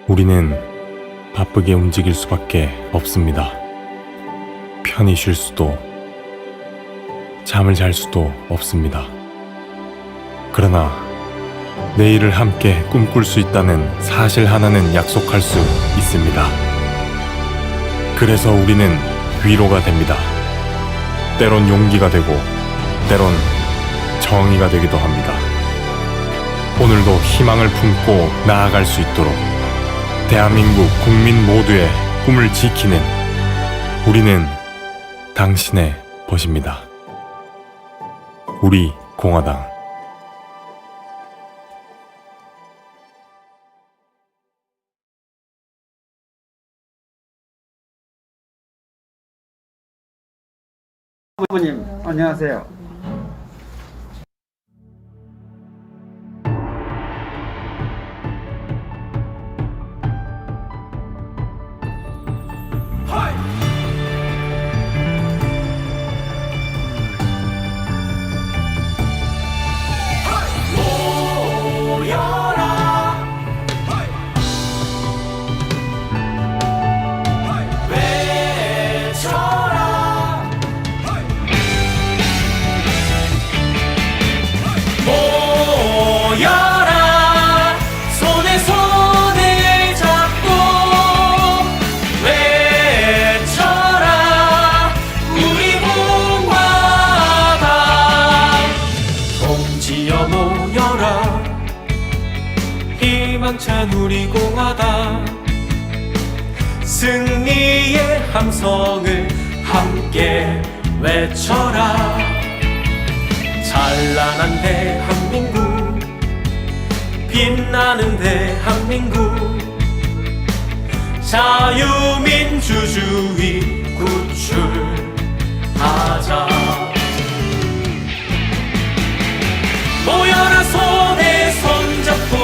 우리는 바쁘게 움직일 수밖에 없습니다. 편히 쉴 수도, 잠을 잘 수도 없습니다. 그러나 내일을 함께 꿈꿀 수 있다는 사실 하나는 약속할 수 있습니다. 그래서 우리는 위로가 됩니다. 때론 용기가 되고, 때론 정의가 되기도 합니다. 오늘도 희망을 품고 나아갈 수 있도록 대한민국 국민 모두의 꿈을 지키는 우리는 당신의 벗입니다. 우리 공화당. 후보님 안녕하세요. 희망찬 우리 공화당 승리의 함성을 함께 외쳐라. 찬란한 대한민국, 빛나는 대한민국, 자유민주주의 구출하자. 모여라 손에 손잡고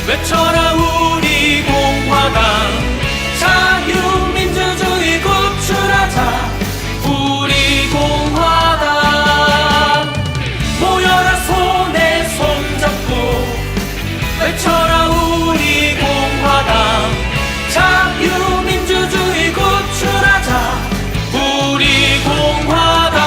외쳐라 우리 공화당, 자유민주주의 구출하자. 우리 공화당 모여라 손에 손잡고 외쳐라 우리 공화당, 자유민주주의 구출하자. 우리 공화당.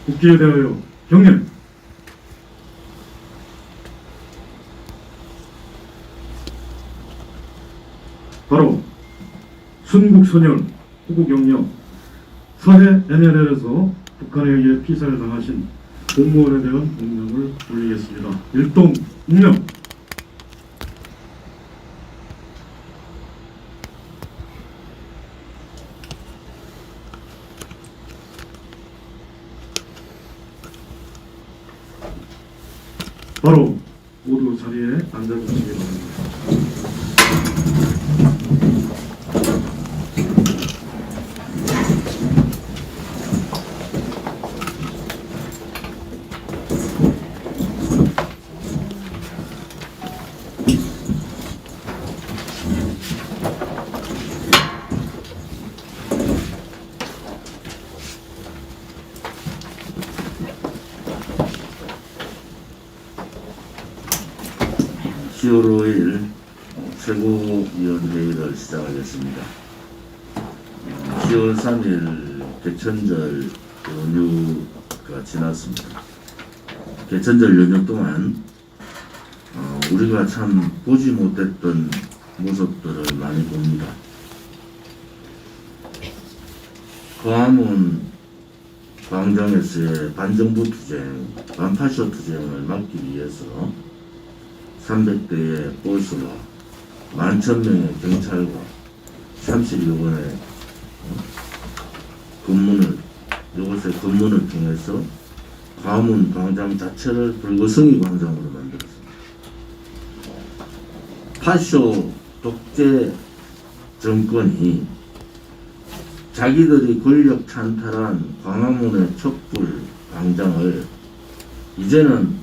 국기에 대하여 경례. 바로 순국선열 후국영령 서해 NLL에서 북한에 의해 피살을 당하신 공무원에 대한 공명을 올리겠습니다. 일동 운명. 바로 모두 자리에 앉아주시기 바랍니다. (10월 5일) 최고위원회의를 시작하겠습니다. 10월 3일 개천절 연휴가 지났습니다. 개천절 연휴 동안 우리가 참 보지 못했던 모습들을 많이 봅니다. 광화문 광장에서의 반정부 투쟁, 반파쇼 투쟁을 막기 위해서 300대의 보수와 11,000명의 경찰과 30여 번의 이곳의 근무를 통해서 광화문 광장 자체를 불거성이 광장으로 만들었습니다. 파쇼 독재 정권이 자기들이 권력 찬탈한 광화문의 촛불 광장을 이제는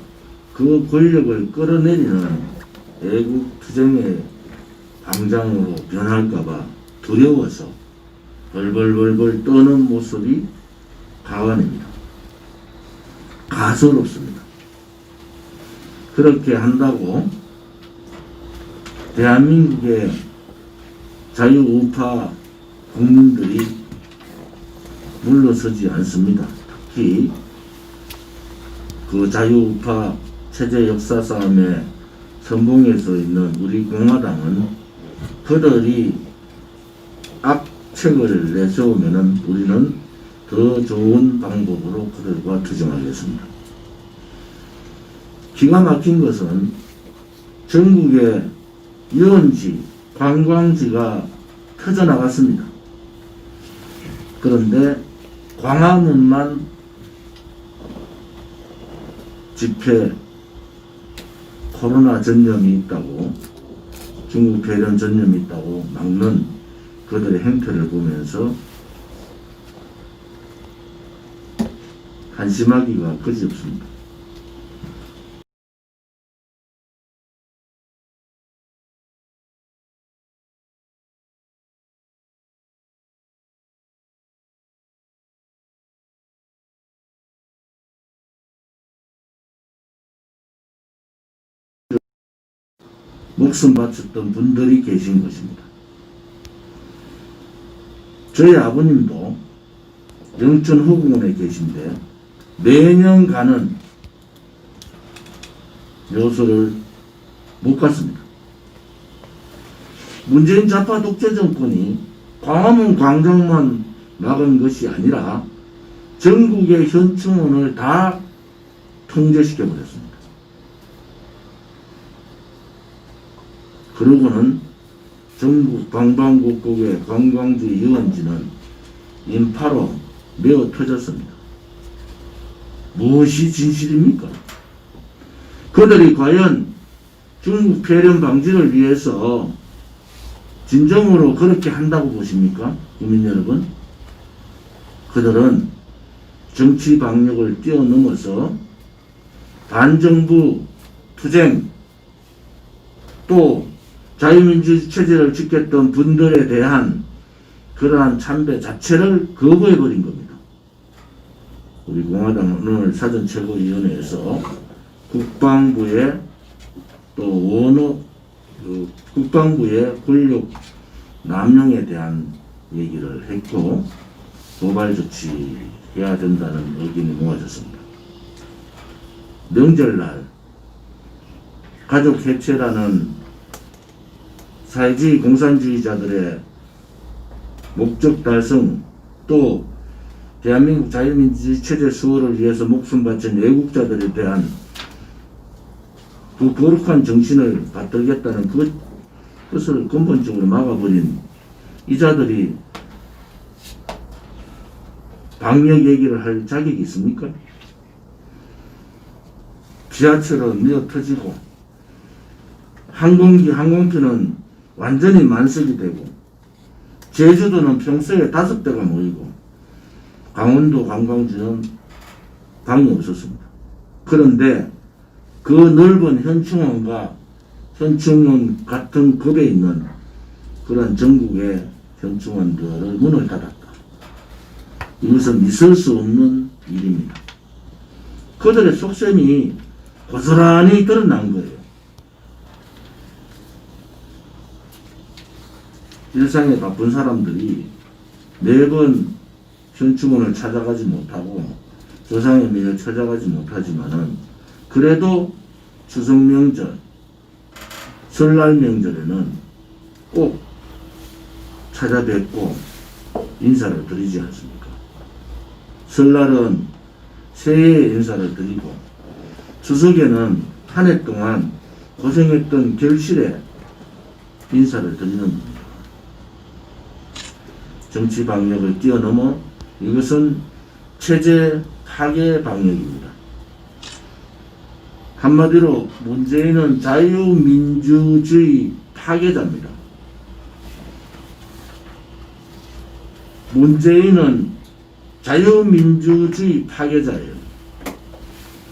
그 권력을 끌어내리는 애국 투쟁의 광장으로 변할까봐 두려워서 벌벌벌벌 떠는 모습이 가관입니다. 가소롭습니다. 그렇게 한다고 대한민국의 자유우파 국민들이 물러서지 않습니다. 특히 그 자유우파 체제 역사 싸움에 선봉에 서 있는 우리 공화당은 그들이 악책을 내세우면은 우리는 더 좋은 방법으로 그들과 투쟁하겠습니다. 기가 막힌 것은 전국의 유원지, 관광지가 터져나갔습니다. 그런데 광화문만 집회 코로나 전염이 있다고, 중국 배련 전염이 있다고 막는 그들의 행태를 보면서 한심하기가 그지없습니다. 목숨 바쳤던 분들이 계신 것입니다. 저희 아버님도 영천 호국원에 계신데 매년 가는 묘소를 못 갔습니다. 문재인 좌파 독재 정권이 광화문 광장만 막은 것이 아니라 전국의 현충원을 다 통제시켜 버렸습니다. 그러고는 전국 방방곡곡의 관광지 유원지는 인파로 메어 터졌습니다. 무엇이 진실입니까? 그들이 과연 중국 폐렴 방지를 위해서 진정으로 그렇게 한다고 보십니까? 국민 여러분? 그들은 정치 방역을 뛰어넘어서 반정부 투쟁 또 자유민주 체제를 지켰던 분들에 대한 그러한 참배 자체를 거부해버린 겁니다. 우리 공화당은 오늘 사전최고위원회에서 국방부의 또 원호 국방부의 권력 남용에 대한 얘기를 했고 도발 조치해야 된다는 의견이 모아졌습니다. 명절날 가족 해체라는 사회주의 공산주의자들의 목적 달성 또 대한민국 자유민주주의 체제 수호를 위해서 목숨 바친 애국자들에 대한 그 거룩한 정신을 받들겠다는 그것을 근본적으로 막아버린 이 자들이 방역 얘기를 할 자격이 있습니까? 지하철은 미어 터지고 항공기는 완전히 만석이 되고 제주도는 평소에 5배가 모이고 강원도 관광지는 방이 없었습니다. 그런데 그 넓은 현충원과 현충원 같은 급에 있는 그런 전국의 현충원들을 문을 닫았다. 이것은 있을 수 없는 일입니다. 그들의 속셈이 고스란히 드러난 거예요. 일상에 바쁜 사람들이 매번 현충원을 찾아가지 못하고 조상의庙을 찾아가지 못하지만은 그래도 추석 명절, 설날 명절에는 꼭 찾아뵙고 인사를 드리지 않습니까? 설날은 새해 인사를 드리고 추석에는 한 해 동안 고생했던 결실에 인사를 드리는 겁니다. 정치 방역을 뛰어넘어 이것은 체제 파괴 방역입니다. 한마디로 문재인은 자유민주주의 파괴자입니다. 문재인은 자유민주주의 파괴자예요.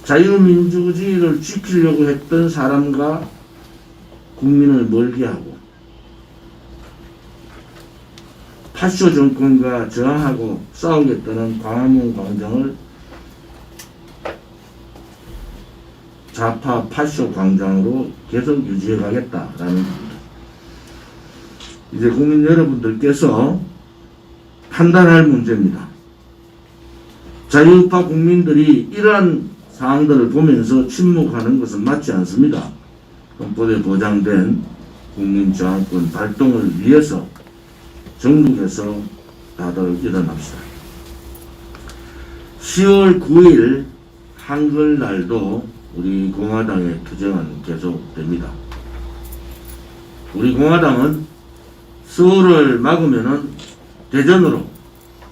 자유민주주의를 지키려고 했던 사람과 국민을 멀게하고 파쇼 정권과 저항하고 싸우겠다는 광화문 광장을 좌파 파쇼 광장으로 계속 유지해 가겠다라는 겁니다. 이제 국민 여러분들께서 판단할 문제입니다. 자유우파 국민들이 이러한 사항들을 보면서 침묵하는 것은 맞지 않습니다. 헌법에 보장된 국민저항권 발동을 위해서 전국에서 다들 일어납시다. 10월 9일 한글날도 우리 공화당의 투쟁은 계속됩니다. 우리 공화당은 서울을 막으면은 대전으로,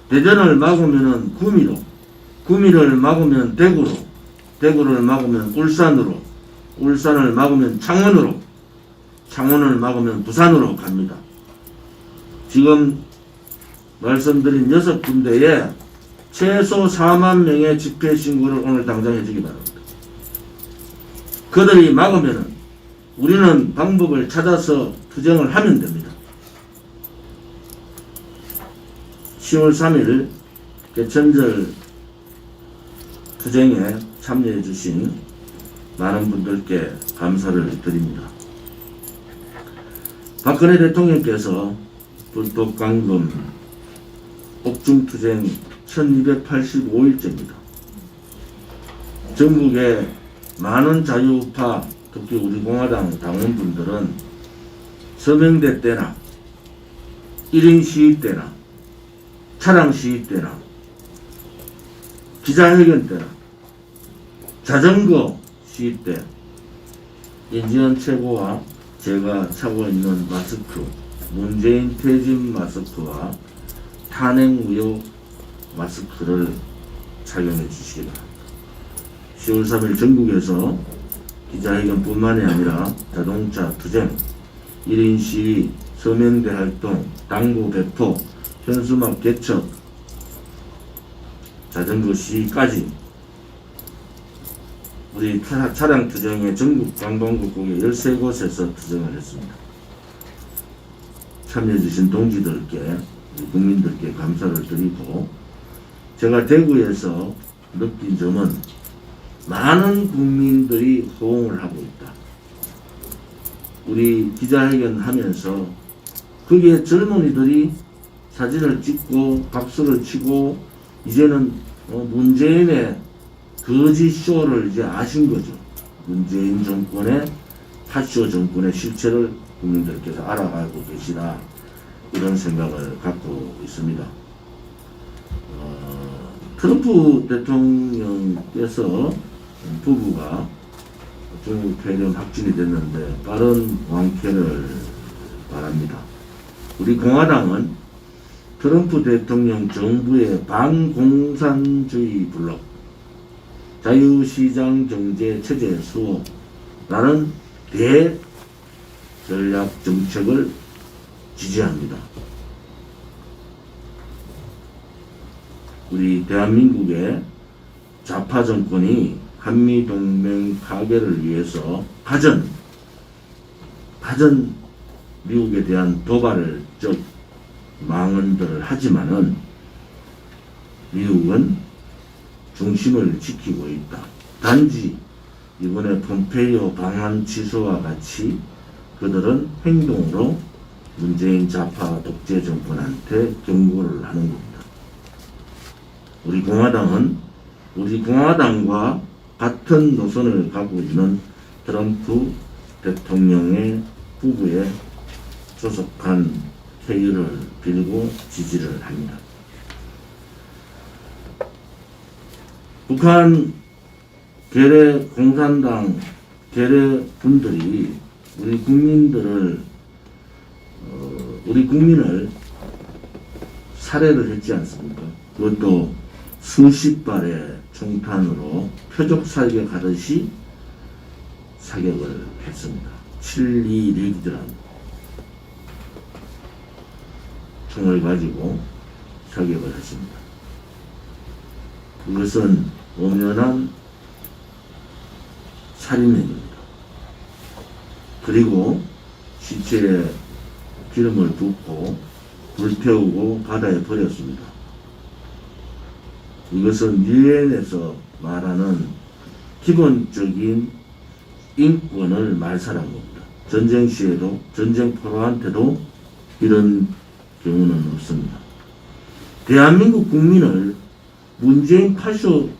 대전을 막으면은 구미로, 구미를 막으면 대구로, 대구를 막으면 울산으로, 울산을 막으면 창원으로, 창원을 막으면 부산으로 갑니다. 지금 말씀드린 6군데에 최소 4만 명의 집회 신고를 오늘 당장 해주기 바랍니다. 그들이 막으면 우리는 방법을 찾아서 투쟁을 하면 됩니다. 10월 3일 개천절 투쟁에 참여해 주신 많은 분들께 감사를 드립니다. 박근혜 대통령께서 불법강금 옥중투쟁 1285일째입니다. 전국의 많은 자유우파, 특히 우리 공화당 당원분들은 서명대 때나 1인 시위 때나 차량 시위 때나 기자회견 때나 자전거 시위 때 인지현 최고와 제가 차고 있는 마스크, 문재인 퇴진 마스크와 탄핵 무효 마스크를 착용해 주시기 바랍니다. 10월 3일 전국에서 기자회견뿐만이 아니라 자동차 투쟁, 1인 시위, 서명대 활동, 당구 배포, 현수막 개척, 자전거 시위까지 우리 차량 투쟁의 전국 관광국국의 13곳에서 투쟁을 했습니다. 참여해주신 동지들께, 국민들께 감사를 드리고, 제가 대구에서 느낀 점은 많은 국민들이 호응을 하고 있다. 우리 기자회견 하면서 거기에 젊은이들이 사진을 찍고 박수를 치고 이제는 문재인의 거짓 쇼를 이제 아신 거죠. 문재인 정권의 핫쇼 정권의 실체를 국민들께서 알아가고 계시다. 이런 생각을 갖고 있습니다. 트럼프 대통령께서 부부가 중국 폐렴 확진이 됐는데 빠른 완쾌를 바랍니다. 우리 공화당은 트럼프 대통령 정부의 반공산주의 블록, 자유시장 경제 체제 수호라는 대전략 정책을 지지합니다. 우리 대한민국의 좌파 정권이 한미동맹 파괴를 위해서 가전 미국에 대한 도발적 망언들을 하지만은 미국은 중심을 지키고 있다. 단지 이번에 폼페이오 방한 취소와 같이 그들은 행동으로 문재인 좌파 독재 정권한테 경고를 하는 겁니다. 우리 공화당은 우리 공화당과 같은 노선을 가고 있는 트럼프 대통령의 부부에 소속한 회의를 빌고 지지를 합니다. 북한 괴뢰 공산당 괴뢰 분들이 우리 국민을 살해를 했지 않습니까? 그것도 수십 발의 총탄으로 표적 살격하듯이 사격을 했습니다. 7.2 레기드라는 총을 가지고 사격을 했습니다. 이것은 엄연한 살인행위입니다. 그리고 시체에 기름을 붓고 불태우고 바다에 버렸습니다. 이것은 유엔에서 말하는 기본적인 인권을 말살한 겁니다. 전쟁 시에도 전쟁포로한테도 이런 경우는 없습니다. 대한민국 국민을 문재인 파쇼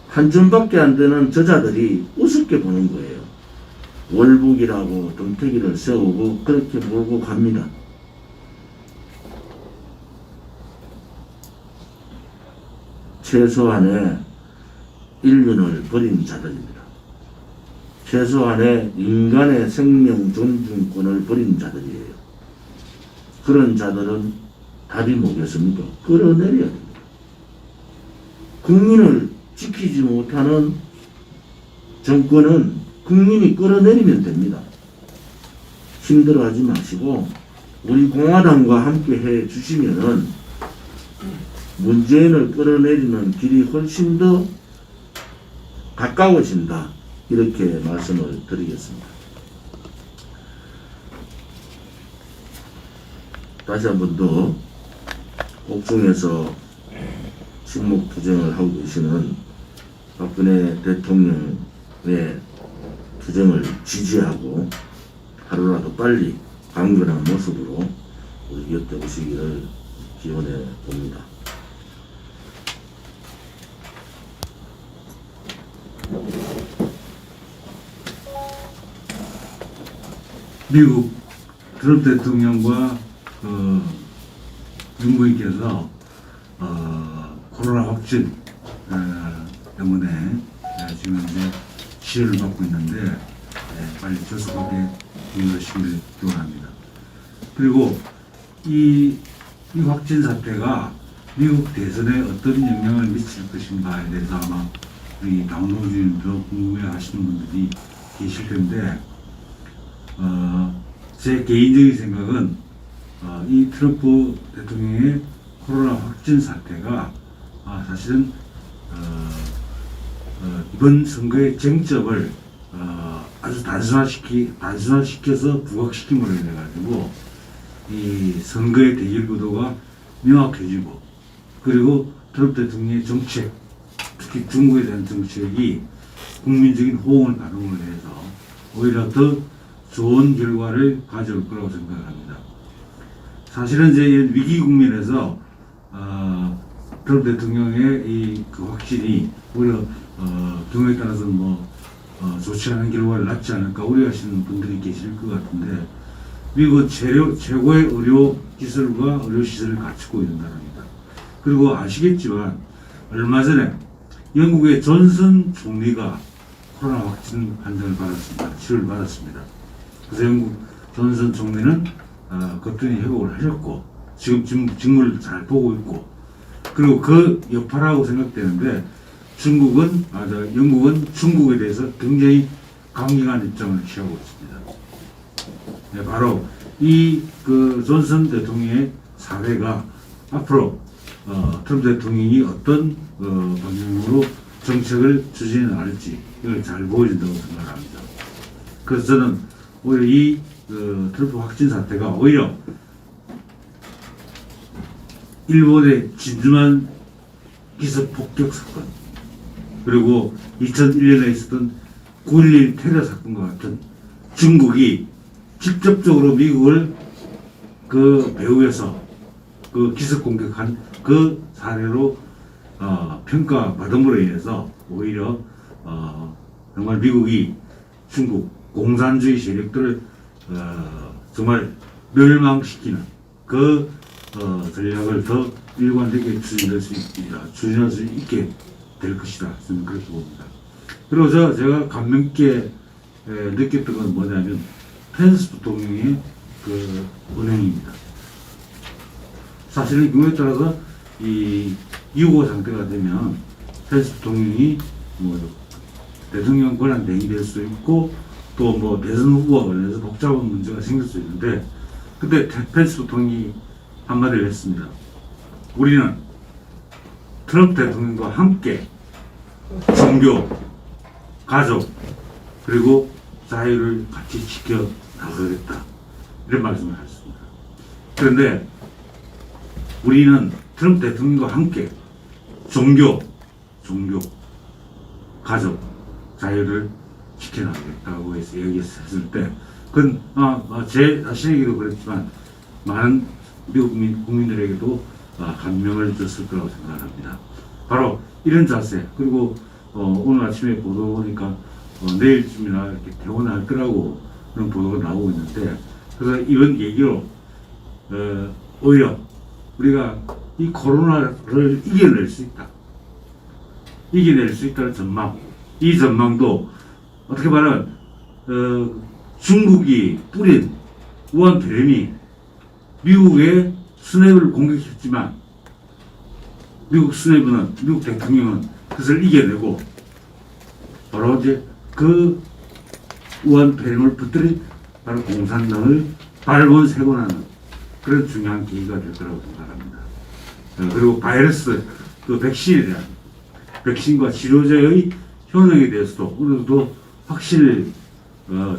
한 줌밖에 안 되는 저자들이 우습게 보는 거예요. 월북이라고 덤태기를 세우고 그렇게 몰고 갑니다. 최소한의 인륜을 버린 자들입니다. 최소한의 인간의 생명 존중권을 버린 자들이에요. 그런 자들은 답이 뭐겠습니까? 끌어내려야 됩니다. 국민을 지키지 못하는 정권은 국민이 끌어내리면 됩니다. 힘들어하지 마시고 우리 공화당과 함께 해 주시면은 문재인을 끌어내리는 길이 훨씬 더 가까워진다. 이렇게 말씀을 드리겠습니다. 다시 한 번 더 옥중에서 침묵투쟁을 하고 계시는 박근혜 대통령의 투쟁을 지지하고 하루라도 빨리 강건한 모습으로 우리 곁에 오시기를 기원해 봅니다. 미국 트럼프 대통령과 윤부인께서 코로나 확진 때문에 지금 이제 치료를 받고 있는데 빨리 조속하게 이루어지기를 기원합니다. 그리고 이 확진 사태가 미국 대선에 어떤 영향을 미칠 것인가에 대해서 아마 우리 당노주님도 궁금해하시는 분들이 계실 텐데 제 개인적인 생각은 이 트럼프 대통령의 코로나 확진 사태가 사실은 이번 선거의 쟁점을 아주 단순화시켜서 부각시킴으로 인해 가지고 이 선거의 대결 구도가 명확해지고 그리고 트럼프 대통령의 정책, 특히 중국에 대한 정책이 국민적인 호응을 가동을 해서 오히려 더 좋은 결과를 가져올 거라고 생각합니다. 사실은 이제 이런 위기 국면에서 트럼프 대통령의 그 확진이 오히려 경우에 따라서 좋지 않은 결과를 낳지 않을까 우려하시는 분들이 계실 것 같은데 미국 최고의 의료 기술과 의료 시설을 갖추고 있는 나라입니다. 그리고 아시겠지만 얼마 전에 영국의 존슨 총리가 코로나 확진 판정을 받았습니다. 치료를 받았습니다. 그래서 영국 존슨 총리는 거뜬히 회복을 하셨고 지금 직무를 잘 보고 있고 그리고 그 여파라고 생각되는데 영국은 중국에 대해서 굉장히 강경한 입장을 취하고 있습니다. 네, 바로 그 존슨 대통령의 사회가 앞으로 트럼프 대통령이 어떤 방향으로 정책을 추진해 나갈지 이걸 잘 보여준다고 생각합니다. 그래서 저는 오히려 트럼프 확진 사태가 오히려 일본의 진주만 기습 폭격 사건 그리고 2001년에 있었던 9.11 테러 사건과 같은 중국이 직접적으로 미국을 그 배후에서 그 기습 공격한 그 사례로 평가받음으로 인해서 오히려 정말 미국이 중국 공산주의 세력들을 정말 멸망시키는 그 전략을 더 일관되게 추진할 수 있게 될 것이다. 저는 그렇게 봅니다. 그리고 제가 감명 깊게 느꼈던 건 뭐냐면 펜스 부통령의 그 은행입니다. 사실은 경우에 따라서 이 유고 상태가 되면 펜스 부통령이 대통령 권한 대행이 될 수도 있고 또 뭐 대선 후보와 관련해서 복잡한 문제가 생길 수 있는데 그때 펜스 부통령이 한마디를 했습니다. 우리는 트럼프 대통령과 함께 종교, 가족, 그리고 자유를 같이 지켜 나가겠다. 이런 말씀을 하셨습니다. 그런데 우리는 트럼프 대통령과 함께 종교, 가족, 자유를 지켜나가겠다고 해서 얘기했을 때, 그건 제 자신에게도 그랬지만 많은 미국 국민들에게도 감명을 줬을 거라고 생각합니다. 바로 이런 자세, 그리고 오늘 아침에 보도 보니까 내일쯤이나 이렇게 퇴원할 거라고 그런 보도가 나오고 있는데, 그래서 이런 얘기로 오히려 우리가 이 코로나를 이겨낼 수 있다는 전망, 이 전망도 어떻게 말하면 중국이 뿌린 우한 폐렴이 미국의 수뇌부를 공격했지만 미국 대통령은 그것을 이겨내고 바로 이제 그 우한 폐렴을 붙들인 바로 공산당을 발본색원하는 그런 중요한 계기가 될 거라고 생각합니다. 그리고 바이러스, 그 백신에 대한 백신과 치료제의 효능에 대해서도 어느 정도 확신을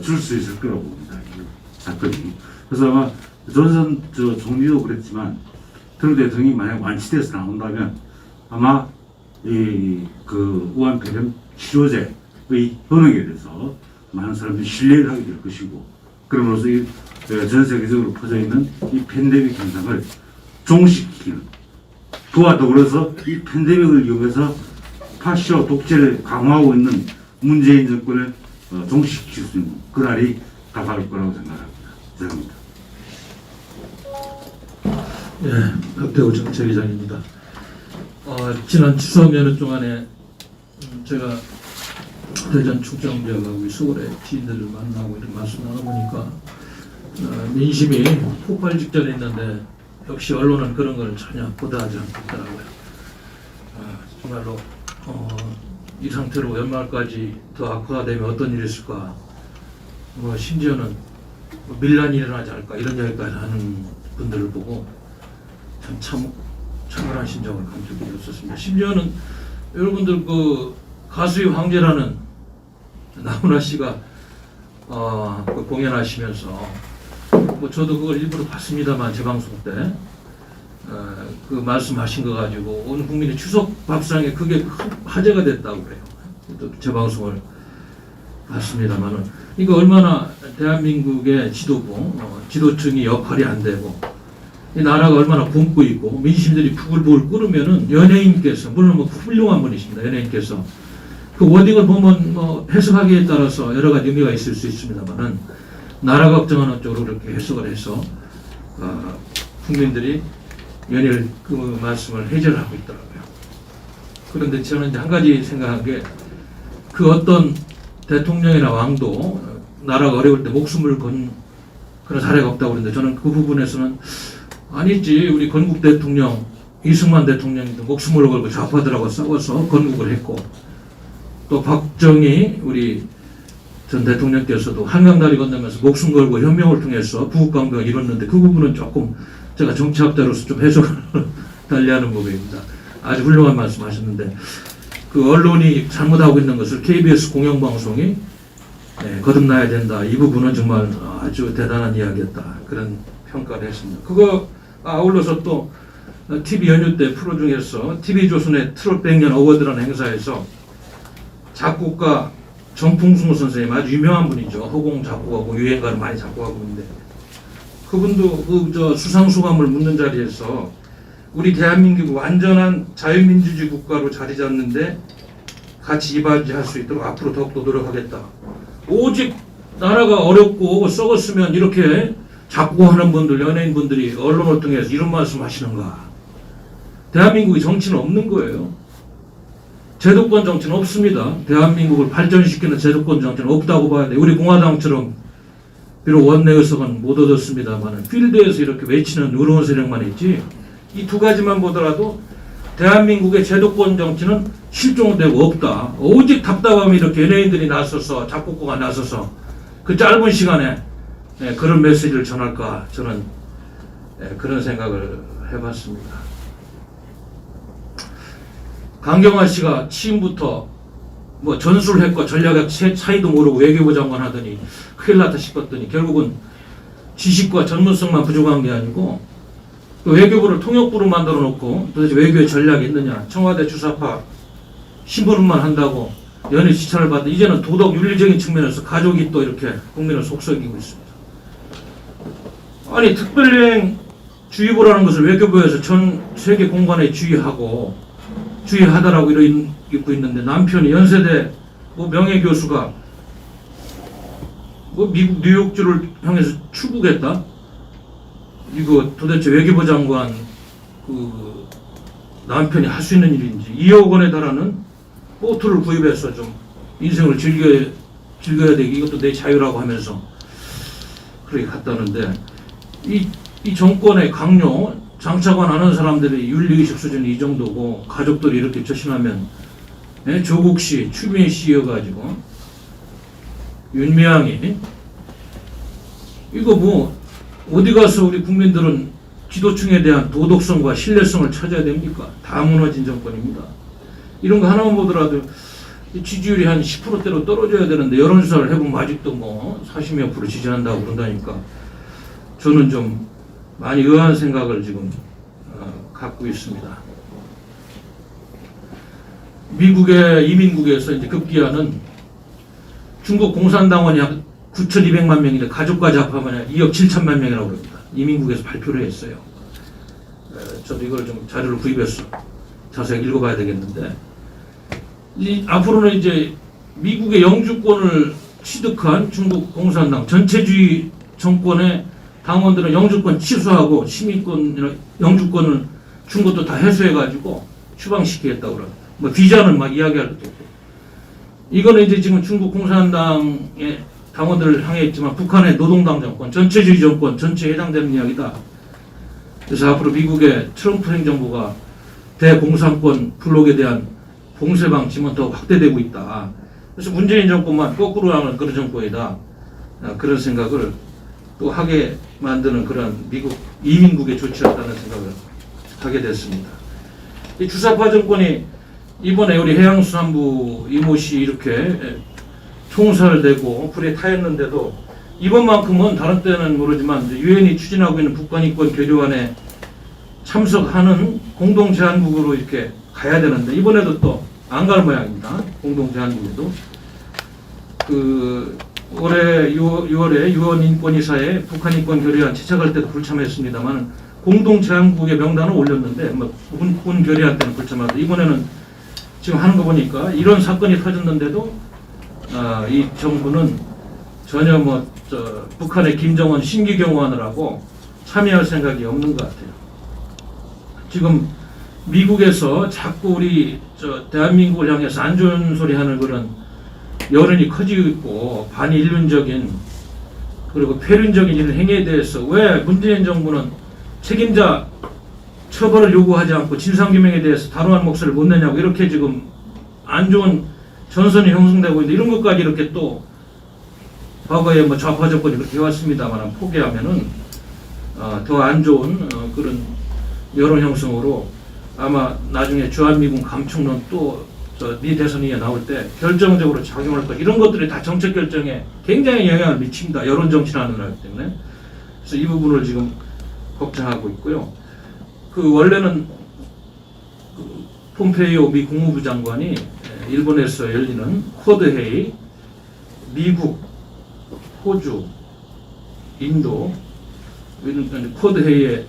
줄 수 있을 거라고 봅니다. 이 사건이. 그래서 아마 존슨 총리도 그랬지만 트럼프 대통령이 만약 완치돼서 나온다면 아마 그 우한 폐렴 치료제의 효능에 대해서 많은 사람들이 신뢰를 하게 될 것이고, 그럼으로써 전 세계적으로 퍼져 있는 이 팬데믹 현상을 종식시키는, 그와 더불어서 이 팬데믹을 이용해서 파시와 독재를 강화하고 있는 문재인 정권을 종식시킬 수 있는 그날이 다가올 거라고 생각합니다. 이상입니다. 예, 박대호 정책위장입니다. 지난 추석 연휴 동안에 제가 대전 충청지역하고 우리 서울의 지인들을 만나고 이런 말씀 나눠보니까 민심이 폭발 직전에 있는데 역시 언론은 그런 걸 전혀 보도하지 않고 있더라고요. 정말로 이 상태로 연말까지 더 악화가 되면 어떤 일이 있을까, 심지어는 밀란이 일어나지 않을까 이런 이야기까지 하는 분들을 보고 참 참을한 심정을 간 적이 없었습니다. 심지어는 여러분들 그 가수의 황제라는 나훈아 씨가 그 공연하시면서 저도 그걸 일부러 봤습니다만 재방송 때 그 말씀하신 거 가지고 온 국민의 추석 밥상에 그게 화제가 됐다고 그래요. 또 재방송을 봤습니다만은 이거 얼마나 대한민국의 지도부 지도층이 역할이 안 되고 이 나라가 얼마나 굶고 있고 민심들이 부글부글 끓으면은 연예인께서, 물론 훌륭한 분이십니다. 연예인께서 그 워딩을 보면 해석하기에 따라서 여러 가지 의미가 있을 수 있습니다만은 나라 걱정하는 쪽으로 그렇게 해석을 해서 국민들이 연일 그 말씀을 해결하고 있더라고요. 그런데 저는 이제 한 가지 생각한 게, 그 어떤 대통령이나 왕도 나라가 어려울 때 목숨을 건 그런 사례가 없다고 그러는데, 저는 그 부분에서는 아니지, 우리 건국 대통령 이승만 대통령도 목숨을 걸고 좌파들하고 싸워서 건국을 했고, 또 박정희 우리 전 대통령께서도 한강다리 건너면서 목숨 걸고 혁명을 통해서 부국강병을 이뤘는데, 그 부분은 조금 제가 정치학자로서 좀 해석을 달리하는 부분입니다. 아주 훌륭한 말씀하셨는데, 그 언론이 잘못하고 있는 것을 KBS 공영방송이 거듭나야 된다, 이 부분은 정말 아주 대단한 이야기였다, 그런 평가를 했습니다. 그거 아울러서 또 TV 연휴 때 프로 중에서 TV조선의 트롯 100년 어워드라는 행사에서 작곡가 정풍승우 선생님, 아주 유명한 분이죠. 허공 작곡하고 유행가를 많이 작곡하고 있는데, 그분도 그 수상 소감을 묻는 자리에서 우리 대한민국이 완전한 자유민주주의 국가로 자리 잡는데 같이 이바지할 수 있도록 앞으로 더욱더 노력하겠다. 오직 나라가 어렵고 썩었으면 이렇게 작곡하는 분들, 연예인분들이 언론을 통해서 이런 말씀 하시는가. 대한민국의 정치는 없는 거예요. 제도권 정치는 없습니다. 대한민국을 발전시키는 제도권 정치는 없다고 봐야 돼요. 우리 공화당처럼 비록 원내 의석은 못 얻었습니다만 필드에서 이렇게 외치는 의로운 세력만 있지, 이 두 가지만 보더라도 대한민국의 제도권 정치는 실종되고 없다. 오직 답답함이 이렇게 연예인들이 나서서 작곡가가 나서서 그 짧은 시간에 그런 메시지를 전할까 저는 그런 생각을 해봤습니다. 강경화 씨가 취임부터 뭐 전술핵과 전략의 차이도 모르고 외교부 장관 하더니 큰일 났다 싶었더니 결국은 지식과 전문성만 부족한 게 아니고 또 외교부를 통역부로 만들어 놓고 도대체 외교의 전략이 있느냐. 청와대 주사파 심부름만 한다고 연일 지탄을 받는 이제는 도덕 윤리적인 측면에서 가족이 또 이렇게 국민을 속썩이고 있습니다. 아니 특별여행 주의보라는 것을 외교부에서 전 세계 공간에 주의하다라고 이러고 있는데 남편이 연세대 뭐 명예교수가 뭐 미국 뉴욕주를 향해서 출국했다? 이거 도대체 외교부 장관 그 남편이 할 수 있는 일인지 2억 원에 달하는 보트를 구입해서 좀 인생을 즐겨야 되기 이것도 내 자유라고 하면서 그렇게 갔다는데 이 정권의 강요 장차관 하는 사람들이 윤리의식 수준이 이 정도고 가족들이 이렇게 처신하면 조국 씨, 추미애 씨여가지고 윤미향이 이거 뭐 어디 가서 우리 국민들은 지도층에 대한 도덕성과 신뢰성을 찾아야 됩니까? 다 무너진 정권입니다. 이런 거 하나만 보더라도 지지율이 한 10%대로 떨어져야 되는데 여론조사를 해보면 아직도 뭐 40몇 프로 지지한다고 그런다니까 저는 좀 많이 의아한 생각을 지금 갖고 있습니다. 미국의 이민국에서 이제 급기야는 중국 공산당원이 약 9,200만 명인데 가족까지 합하면 2억 7천만 명이라고 그럽니다. 이민국에서 발표를 했어요. 저도 이걸 좀 자료를 구입해서 자세히 읽어봐야 되겠는데 앞으로는 이제 미국의 영주권을 취득한 중국 공산당 전체주의 정권의 당원들은 영주권 취소하고 시민권이나 영주권을 준 것도 다 해소해가지고 추방시키겠다고 그럽니다. 뭐 비자는 막 이야기할 것도 없고. 이거는 이제 지금 중국 공산당의 당원들을 향해 있지만 북한의 노동당 정권, 전체주의 정권 전체에 해당되는 이야기다. 그래서 앞으로 미국의 트럼프 행정부가 대공산권 블록에 대한 봉쇄 방침은 더 확대되고 있다. 그래서 문재인 정권만 거꾸로 하는 그런 정권이다. 그런 생각을 또 하게 만드는 그런 미국 이민국의 조치였다는 생각을 하게 됐습니다. 이 주사파 정권이 이번에 우리 해양수산부 이모 씨 이렇게 총살되고 불에 타였는데도 이번만큼은 다른 때는 모르지만 유엔이 추진하고 있는 북한인권 교류안에 참석하는 공동제안국으로 이렇게 가야 되는데 이번에도 또 안 갈 모양입니다. 공동제안국에도 올해 6월에 유엔인권이사에 북한인권 교류안 채택할 때도 불참했습니다만 공동제안국의 명단을 올렸는데 군 교류안 때는 불참하고 이번에는 지금 하는 거 보니까 이런 사건이 터졌는데도 이 정부는 전혀 북한의 김정은 신기경호하느라고 참여할 생각이 없는 것 같아요. 지금 미국에서 자꾸 우리 대한민국을 향해서 안 좋은 소리 하는 그런 여론이 커지고 있고 반인륜적인 그리고 폐륜적인 이런 행위에 대해서 왜 문재인 정부는 책임자 처벌을 요구하지 않고 진상규명에 대해서 단호한 목소리를 못 내냐고 이렇게 지금 안 좋은 전선이 형성되고 있는데 이런 것까지 이렇게 또 과거에 좌파 정권이 그렇게 해왔습니다만 포기하면은 더 안 좋은 그런 여론 형성으로 아마 나중에 주한미군 감축론 또 미 대선에 나올 때 결정적으로 작용할 것 이런 것들이 다 정책 결정에 굉장히 영향을 미칩니다. 여론 정치라는 거기 때문에 그래서 이 부분을 지금 걱정하고 있고요. 원래는 폼페이오 미 국무부 장관이 일본에서 열리는 쿼드 회의, 미국, 호주, 인도 이런 쿼드 회의에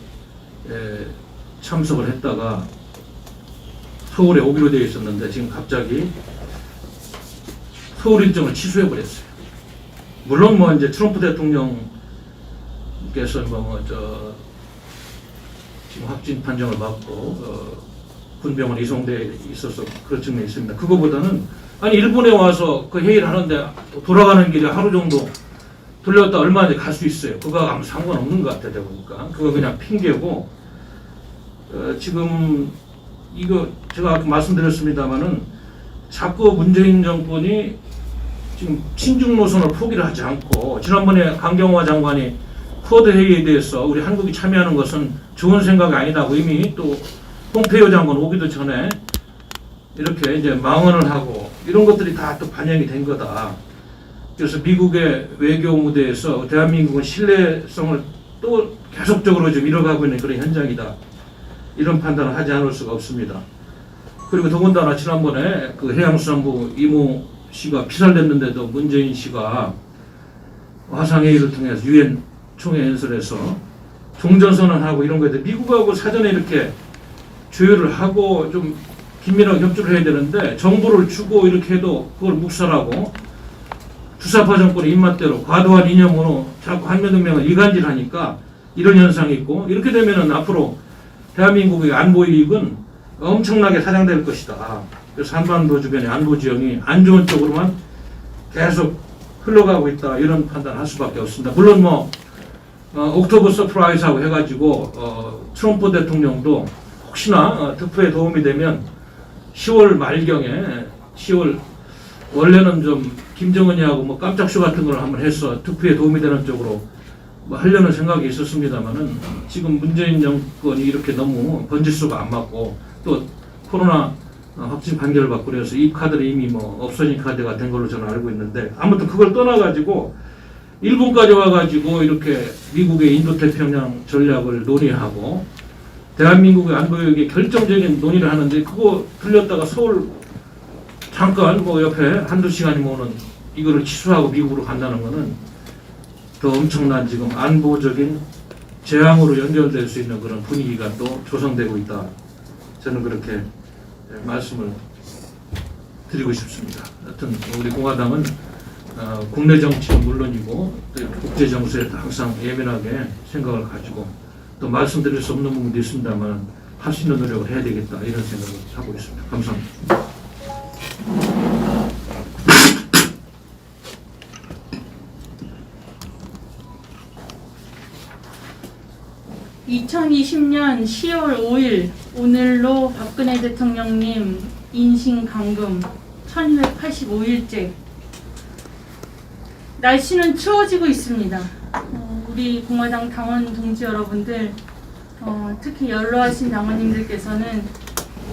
참석을 했다가 서울에 오기로 되어 있었는데 지금 갑자기 서울 일정을 취소해 버렸어요. 물론 이제 트럼프 대통령께서 지금 확진 판정을 받고 군병원 이송돼 있어서 그런 측면이 있습니다. 그거보다는 일본에 와서 그 회의를 하는데 돌아가는 길에 하루 정도 돌렸다 얼마든지 갈 수 있어요. 그거 아무 상관없는 것 같아 보니까 그거 그냥 핑계고 지금 이거 제가 아까 말씀드렸습니다마는 자꾸 문재인 정권이 지금 친중 노선을 포기를 하지 않고, 지난번에 강경화 장관이 쿼드 회의에 대해서 우리 한국이 참여하는 것은 좋은 생각이 아니라고 이미 또 폼페이오 장관 오기도 전에 이렇게 이제 망언을 하고, 이런 것들이 다 또 반영이 된 거다. 그래서 미국의 외교 무대에서 대한민국은 신뢰성을 또 계속적으로 좀 잃어가고 있는 그런 현장이다. 이런 판단을 하지 않을 수가 없습니다. 그리고 더군다나 지난번에 그 해양수산부 이모 씨가 피살됐는데도 문재인 씨가 화상회의를 통해서 유엔 총회 연설에서 종전선언하고 이런 거에 대해 미국하고 사전에 이렇게 조율을 하고 좀 긴밀하게 협조를 해야 되는데, 정보를 주고 이렇게 해도 그걸 묵살하고 주사파 정권의 입맛대로 과도한 이념으로 자꾸 한미동맹을 이간질하니까 이런 현상이 있고, 이렇게 되면은 앞으로 대한민국의 안보 이익은 엄청나게 사장될 것이다. 그래서 한반도 주변의 안보 지형이 안 좋은 쪽으로만 계속 흘러가고 있다, 이런 판단을 할 수밖에 없습니다. 물론 뭐 옥토버 서프라이즈하고 해가지고 트럼프 대통령도 혹시나 특보에 도움이 되면 10월 말경에 10월 원래는 좀 김정은이하고 뭐 깜짝쇼 같은 걸 한번 해서 특보에 도움이 되는 쪽으로 뭐 하려는 생각이 있었습니다만은, 지금 문재인 정권이 이렇게 너무 번지수가 안 맞고 또 코로나 확진 판결을 받고 그래서 이 카드는 이미 뭐 없어진 카드가 된 걸로 저는 알고 있는데, 아무튼 그걸 떠나가지고 일본까지 와가지고 이렇게 미국의 인도태평양 전략을 논의하고 대한민국의 안보역에 결정적인 논의를 하는데, 그거 들렸다가 서울 잠깐 뭐 옆에 한두 시간이 모는 이거를 취소하고 미국으로 간다는 거는 더 엄청난 지금 안보적인 재앙으로 연결될 수 있는 그런 분위기가 또 조성되고 있다. 저는 그렇게 말씀을 드리고 싶습니다. 하여튼 우리 공화당은 국내 정치는 물론이고 또 국제 정세에 항상 예민하게 생각을 가지고, 또 말씀드릴 수 없는 부분도 있습니다만 할 수 있는 노력을 해야 되겠다, 이런 생각을 하고 있습니다. 감사합니다. 2020년 10월 5일 오늘로 박근혜 대통령님 인신 감금 1285일째. 날씨는 추워지고 있습니다. 우리 공화당 당원 동지 여러분들, 특히 연로하신 당원님들께서는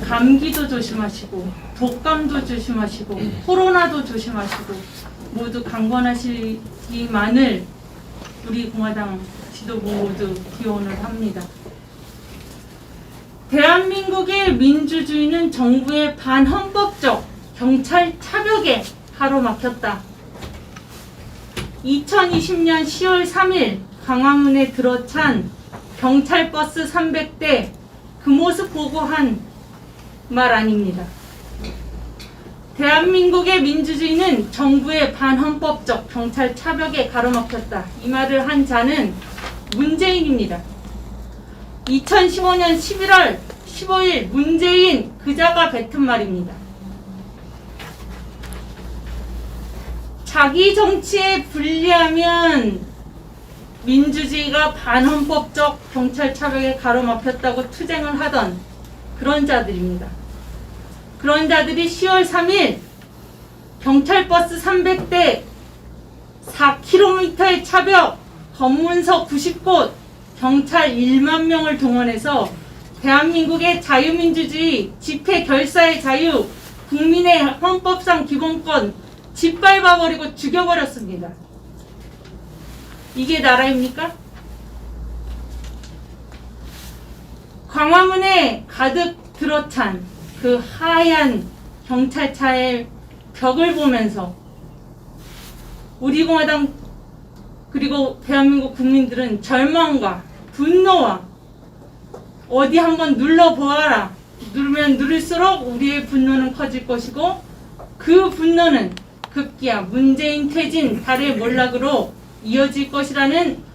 감기도 조심하시고 독감도 조심하시고 코로나도 조심하시고 모두 강건하시기만을 우리 공화당 지도부 모두 기원을 합니다. 대한민국의 민주주의는 정부의 반헌법적 경찰 차벽에 가로막혔다. 2020년 10월 3일 광화문에 들어찬 경찰버스 300대, 그 모습 보고 한 말 아닙니다. 대한민국의 민주주의는 정부의 반헌법적 경찰 차벽에 가로막혔다. 이 말을 한 자는 문재인입니다. 2015년 11월 15일 문재인 그자가 뱉은 말입니다. 자기 정치에 불리하면 민주주의가 반헌법적 경찰 차벽에 가로막혔다고 투쟁을 하던 그런 자들입니다. 그런 자들이 10월 3일 경찰버스 300대 4km의 차벽, 검문소 90곳, 경찰 1만 명을 동원해서 대한민국의 자유민주주의, 집회 결사의 자유, 국민의 헌법상 기본권 짓밟아버리고 죽여버렸습니다. 이게 나라입니까? 광화문에 가득 들어찬 그 하얀 경찰차의 벽을 보면서 우리 공화당 그리고 대한민국 국민들은 절망과 분노와 어디 한번 눌러보아라, 누르면 누를수록 우리의 분노는 커질 것이고 그 분노는 급기야 문재인 퇴진 달의 몰락으로 이어질 것이라는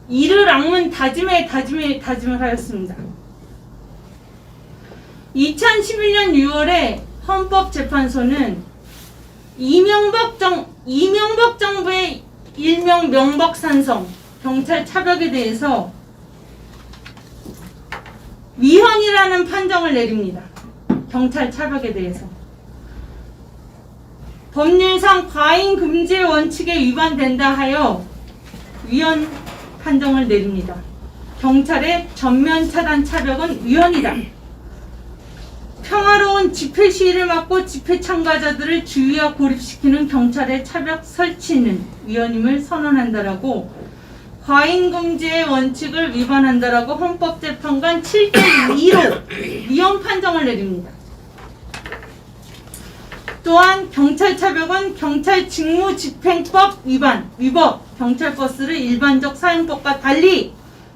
이를 악문 다짐을 하였습니다. 2011년 6월에 헌법재판소는 이명박 정부의 일명 명박산성 경찰 차벽에 대해서 위헌이라는 판정을 내립니다. 경찰 차벽에 대해서. 법률상 과잉 금지의 원칙에 위반된다 하여 위헌 판정을 내립니다. 경찰의 전면 차단 차벽은 위헌이다. 평화로운 집회 시위를 막고 집회 참가자들을 주의와 고립시키는 경찰의 차벽 설치는 위헌임을 선언한다라고 과잉 금지의 원칙을 위반한다라고 헌법재판관 7대2로 위헌 판정을 내립니다. 또한 경찰 차벽은 경찰 직무집행법 위법, 경찰버스를 일반적 사용법과 달리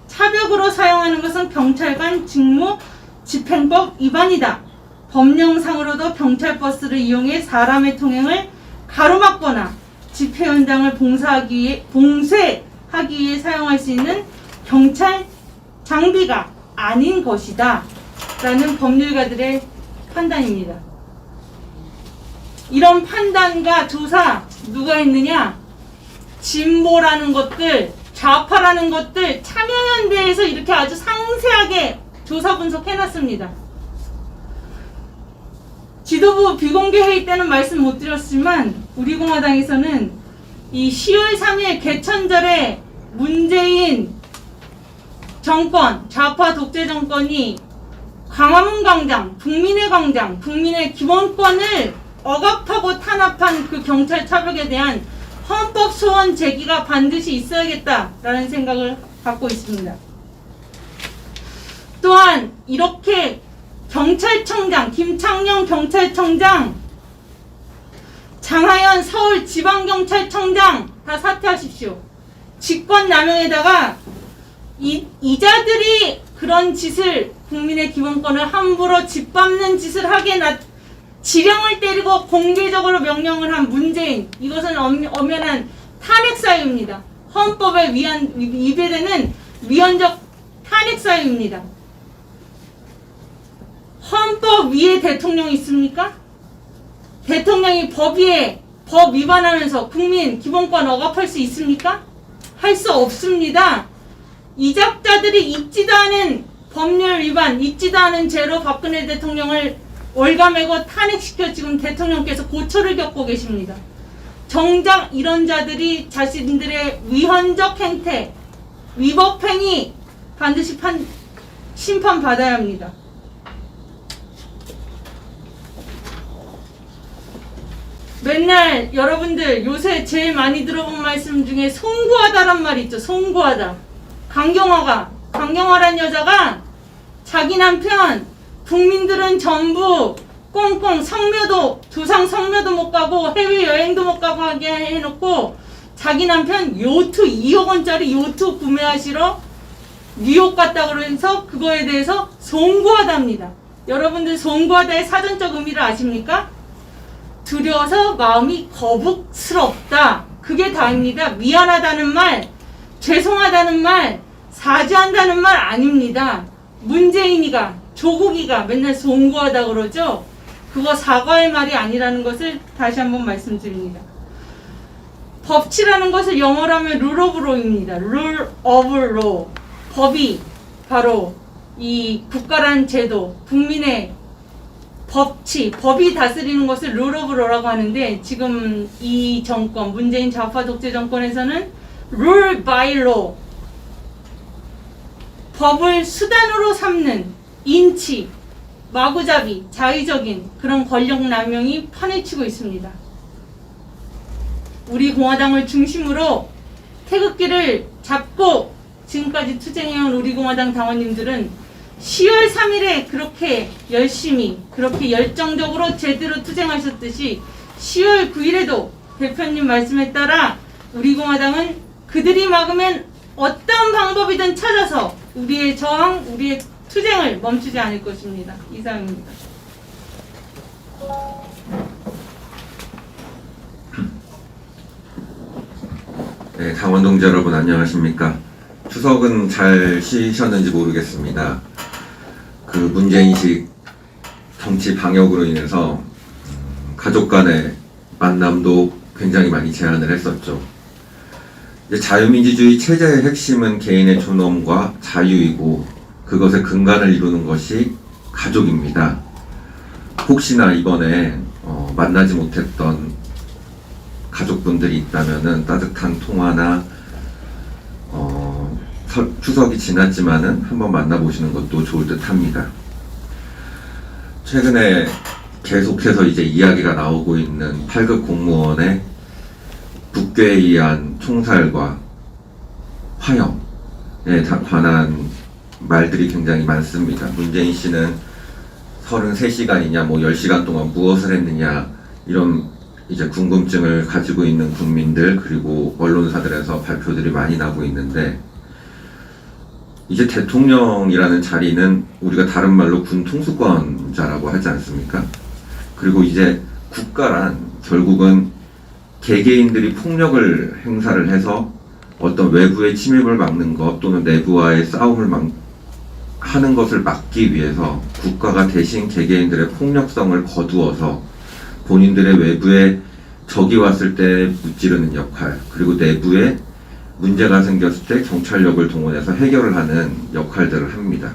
차벽으로 사용하는 것은 경찰관 직무집행법 위반이다. 법령상으로도 경찰버스를 이용해 사람의 통행을 가로막거나 집회 현장을 봉쇄하기 위해 사용할 수 있는 경찰 장비가 아닌 것이다. 라는 법률가들의 판단입니다. 이런 판단과 조사 누가 했느냐? 진보라는 것들, 좌파라는 것들 참여연대에서 이렇게 아주 상세하게 조사 분석해놨습니다. 지도부 비공개 회의 때는 말씀 못 드렸지만 우리 공화당에서는 이 10월 3일 개천절에 문재인 정권, 좌파 독재 정권이 광화문 광장, 국민의 광장, 국민의 기본권을 억압하고 탄압한 그 경찰 차벽에 대한 헌법 소원 제기가 반드시 있어야겠다라는 생각을 갖고 있습니다. 또한 이렇게 경찰청장, 김창룡 경찰청장, 장하연 서울지방경찰청장 다 사퇴하십시오. 직권남용에다가 이자들이 그런 짓을, 국민의 기본권을 함부로 짓밟는 짓을 하게 지령을 때리고 공개적으로 명령을 한 문재인, 이것은 엄연한 탄핵사유입니다. 헌법에 위배되는 위헌적 탄핵사유입니다. 헌법 위에 대통령이 있습니까? 대통령이 법 위반하면서 국민 기본권 억압할 수 있습니까? 할 수 없습니다. 이작자들이 잊지도 않은 법률 위반, 잊지도 않은 죄로 박근혜 대통령을 올가매고 탄핵시켜 지금 대통령께서 고초를 겪고 계십니다. 정작 이런 자들이 자신들의 위헌적 행태, 위법행위 반드시 심판받아야 합니다. 맨날 여러분들 요새 제일 많이 들어본 말씀 중에 송구하다란 말이 있죠. 송구하다. 강경화란 여자가 자기 남편 국민들은 전부 꽁꽁 조상 성묘도 못 가고 해외여행도 못 가고 하게 해놓고 자기 남편 요트 2억 원짜리 요트 구매하시러 뉴욕 갔다 그러면서 그거에 대해서 송구하답니다. 여러분들 송구하다의 사전적 의미를 아십니까? 두려워서 마음이 거북스럽다. 그게 다입니다. 미안하다는 말, 죄송하다는 말, 사죄한다는 말 아닙니다. 문재인이가, 조국이가 맨날 송구하다 그러죠? 그거 사과의 말이 아니라는 것을 다시 한번 말씀드립니다. 법치라는 것을 영어로 하면 rule of law입니다. rule of law. 법이 바로 이 국가란 제도, 국민의 법이 다스리는 것을 rule of law라고 하는데, 지금 이 정권, 문재인 좌파 독재 정권에서는 rule by law, 법을 수단으로 삼는 인치, 마구잡이, 자의적인 그런 권력 남용이 판을 치고 있습니다. 우리 공화당을 중심으로 태극기를 잡고 지금까지 투쟁해온 우리 공화당 당원님들은 10월 3일에 그렇게 열심히, 그렇게 열정적으로 제대로 투쟁하셨듯이 10월 9일에도 대표님 말씀에 따라 우리 공화당은 그들이 막으면 어떤 방법이든 찾아서 우리의 저항, 우리의 투쟁을 멈추지 않을 것입니다. 이상입니다. 네, 당원 동지 여러분 안녕하십니까? 추석은 잘 쉬셨는지 모르겠습니다. 그 문재인식 정치 방역으로 인해서 가족 간의 만남도 굉장히 많이 제한을 했었죠. 자유민주주의 체제의 핵심은 개인의 존엄과 자유이고 그것의 근간을 이루는 것이 가족입니다. 혹시나 이번에 만나지 못했던 가족분들이 있다면은 따뜻한 통화나 추석이 지났지만은 한번 만나보시는 것도 좋을 듯합니다. 최근에 계속해서 이제 이야기가 나오고 있는 8급 공무원의 북괴에 의한 총살과 화형에 관한 말들이 굉장히 많습니다. 문재인 씨는 33시간이냐, 10시간 동안 무엇을 했느냐, 이런 이제 궁금증을 가지고 있는 국민들, 그리고 언론사들에서 발표들이 많이 나고 있는데, 이제 대통령이라는 자리는 우리가 다른 말로 군 통수권자라고 하지 않습니까? 그리고 이제 국가란 결국은 개개인들이 폭력을 행사를 해서 어떤 외부의 침입을 막는 것 또는 내부와의 싸움을 하는 것을 막기 위해서 국가가 대신 개개인들의 폭력성을 거두어서 본인들의 외부에 적이 왔을 때 무찌르는 역할, 그리고 내부에 문제가 생겼을 때 경찰력을 동원해서 해결을 하는 역할들을 합니다.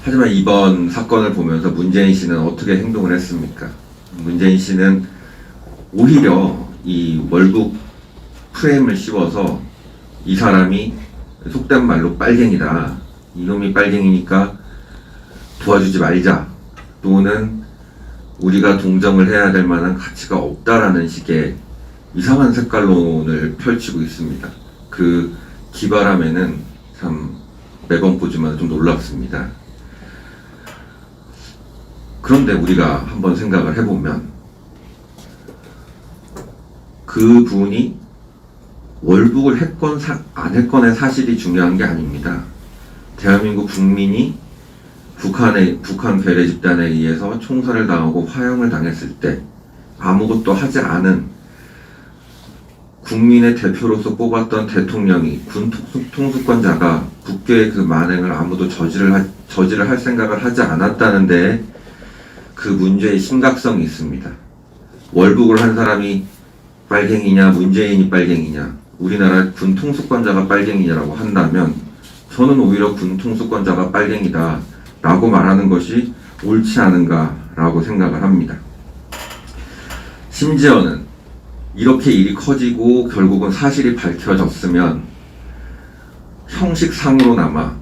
하지만 이번 사건을 보면서 문재인 씨는 어떻게 행동을 했습니까? 문재인 씨는 오히려 이 월북 프레임을 씌워서 이 사람이 속된 말로 빨갱이다, 이놈이 빨갱이니까 도와주지 말자, 또는 우리가 동정을 해야 될 만한 가치가 없다라는 식의 이상한 색깔론을 펼치고 있습니다. 그 기발함에는 참 매번 보지만 좀 놀랍습니다. 그런데 우리가 한번 생각을 해보면 그 분이 월북을 했건 안 했건의 사실이 중요한 게 아닙니다. 대한민국 국민이 북한 괴뢰 집단에 의해서 총살을 당하고 화형을 당했을 때 아무것도 하지 않은 국민의 대표로서 뽑았던 대통령이 군 통수권자가 북괴의 그 만행을 아무도 저지를 할 생각을 하지 않았다는 데에 그 문제의 심각성이 있습니다. 월북을 한 사람이 빨갱이냐, 문재인이 빨갱이냐, 우리나라 군 통수권자가 빨갱이냐라고 한다면 저는 오히려 군 통수권자가 빨갱이다 라고 말하는 것이 옳지 않은가라고 생각을 합니다. 심지어는 이렇게 일이 커지고 결국은 사실이 밝혀졌으면 형식상으로나마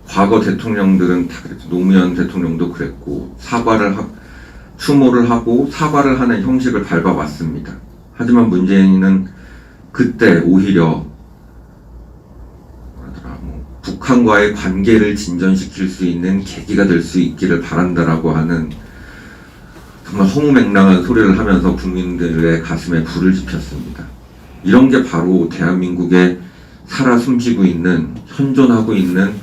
과거 대통령들은 다 그랬죠. 노무현 대통령도 그랬고 추모를 하고 사과를 하는 형식을 밟아왔습니다. 하지만 문재인은 그때 오히려 북한과의 관계를 진전시킬 수 있는 계기가 될 수 있기를 바란다라고 하는 정말 허무맹랑한 소리를 하면서 국민들의 가슴에 불을 지폈습니다. 이런 게 바로 대한민국에 살아 숨쉬고 있는, 현존하고 있는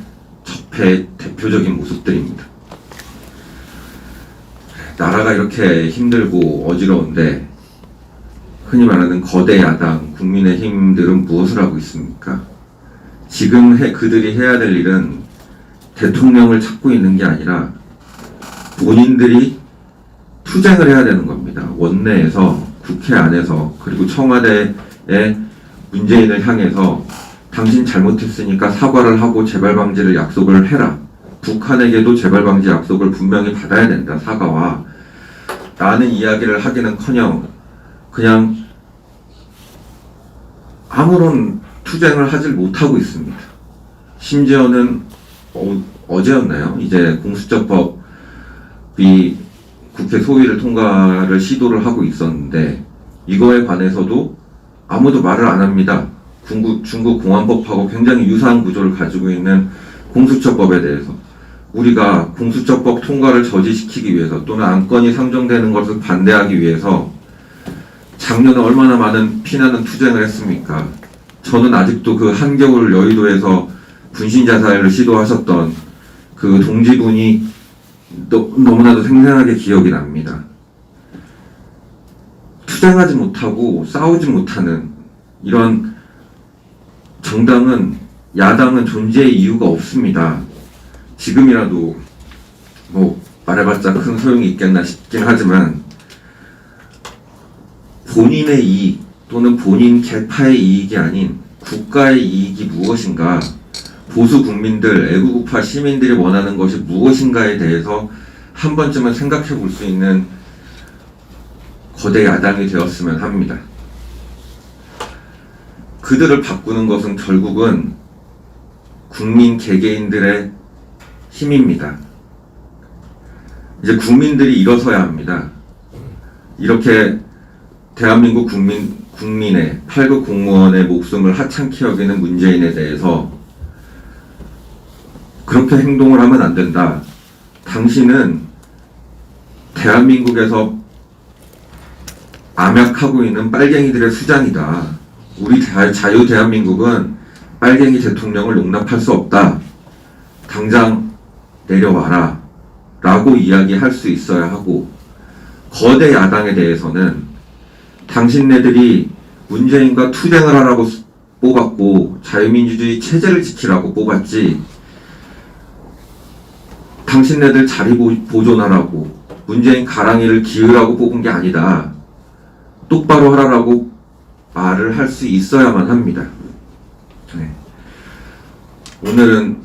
적폐의 대표적인 모습들입니다. 나라가 이렇게 힘들고 어지러운데 흔히 말하는 거대 야당 국민의힘들은 무엇을 하고 있습니까? 지금 그들이 해야 될 일은 대통령을 찾고 있는 게 아니라 본인들이 투쟁을 해야 되는 겁니다. 원내에서, 국회 안에서, 그리고 청와대의 문재인을 향해서 당신 잘못했으니까 사과를 하고 재발방지를 약속을 해라. 북한에게도 재발방지 약속을 분명히 받아야 된다. 사과와 라는 이야기를 하기는커녕 그냥 아무런 투쟁을 하질 못하고 있습니다. 심지어는 어제였나요? 이제 공수처법이 국회 소위를 통과를 시도를 하고 있었는데 이거에 관해서도 아무도 말을 안 합니다. 중국 공안법하고 굉장히 유사한 구조를 가지고 있는 공수처법에 대해서 우리가 공수처법 통과를 저지시키기 위해서 또는 안건이 상정되는 것을 반대하기 위해서 작년에 얼마나 많은 피나는 투쟁을 했습니까? 저는 아직도 그 한겨울 여의도에서 분신자살을 시도하셨던 그 동지분이 너무나도 생생하게 기억이 납니다. 투쟁하지 못하고 싸우지 못하는 이런 야당은 존재의 이유가 없습니다. 지금이라도 말해봤자 큰 소용이 있겠나 싶긴 하지만 본인의 이익 또는 본인 계파의 이익이 아닌 국가의 이익이 무엇인가, 보수 국민들, 애국우파 시민들이 원하는 것이 무엇인가에 대해서 한 번쯤은 생각해 볼 수 있는 거대 야당이 되었으면 합니다. 그들을 바꾸는 것은 결국은 국민 개개인들의 힘입니다. 이제 국민들이 일어서야 합니다. 이렇게 대한민국 국민의 8급 공무원의 목숨을 하찮게 여기는 문재인에 대해서 그렇게 행동을 하면 안 된다. 당신은 대한민국에서 암약하고 있는 빨갱이들의 수장이다. 우리 자유 대한민국은 빨갱이 대통령을 용납할 수 없다. 당장 내려와라. 라고 이야기할 수 있어야 하고, 거대 야당에 대해서는 당신네들이 문재인과 투쟁을 하라고 뽑았고 자유민주주의 체제를 지키라고 뽑았지, 당신네들 자리 보존하라고 문재인 가랑이를 기으라고 뽑은 게 아니다. 똑바로 하라고 말을 할 수 있어야만 합니다. 네. 오늘은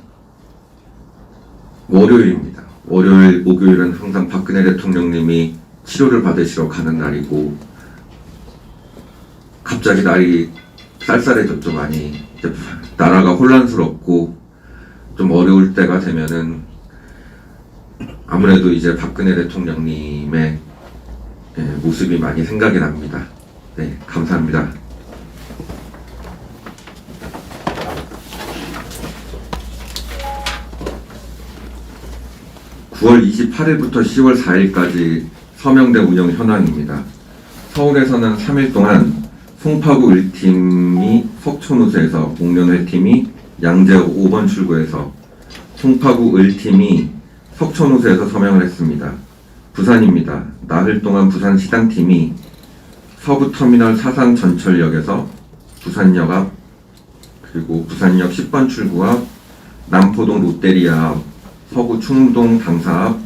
월요일입니다. 월요일, 목요일은 항상 박근혜 대통령님이 치료를 받으시러 가는 날이고, 갑자기 날이 쌀쌀해졌죠. 많이 이제 나라가 혼란스럽고 좀 어려울 때가 되면은 아무래도 이제 박근혜 대통령님의 모습이 많이 생각이 납니다. 네, 감사합니다. (9월 28일부터 10월 4일까지) 서명대 운영 현황입니다. 서울에서는 3일 동안 송파구 1팀이 석촌호수에서, 목련회팀이 양재역 5번 출구에서, 송파구 1팀이 석촌호수에서 서명을 했습니다. 부산입니다. 나흘 동안 부산시당팀이 서부터미널 사상전철역에서 부산역 앞, 그리고 부산역 10번 출구 앞, 남포동 롯데리아 앞, 서구 충무동 당사 앞,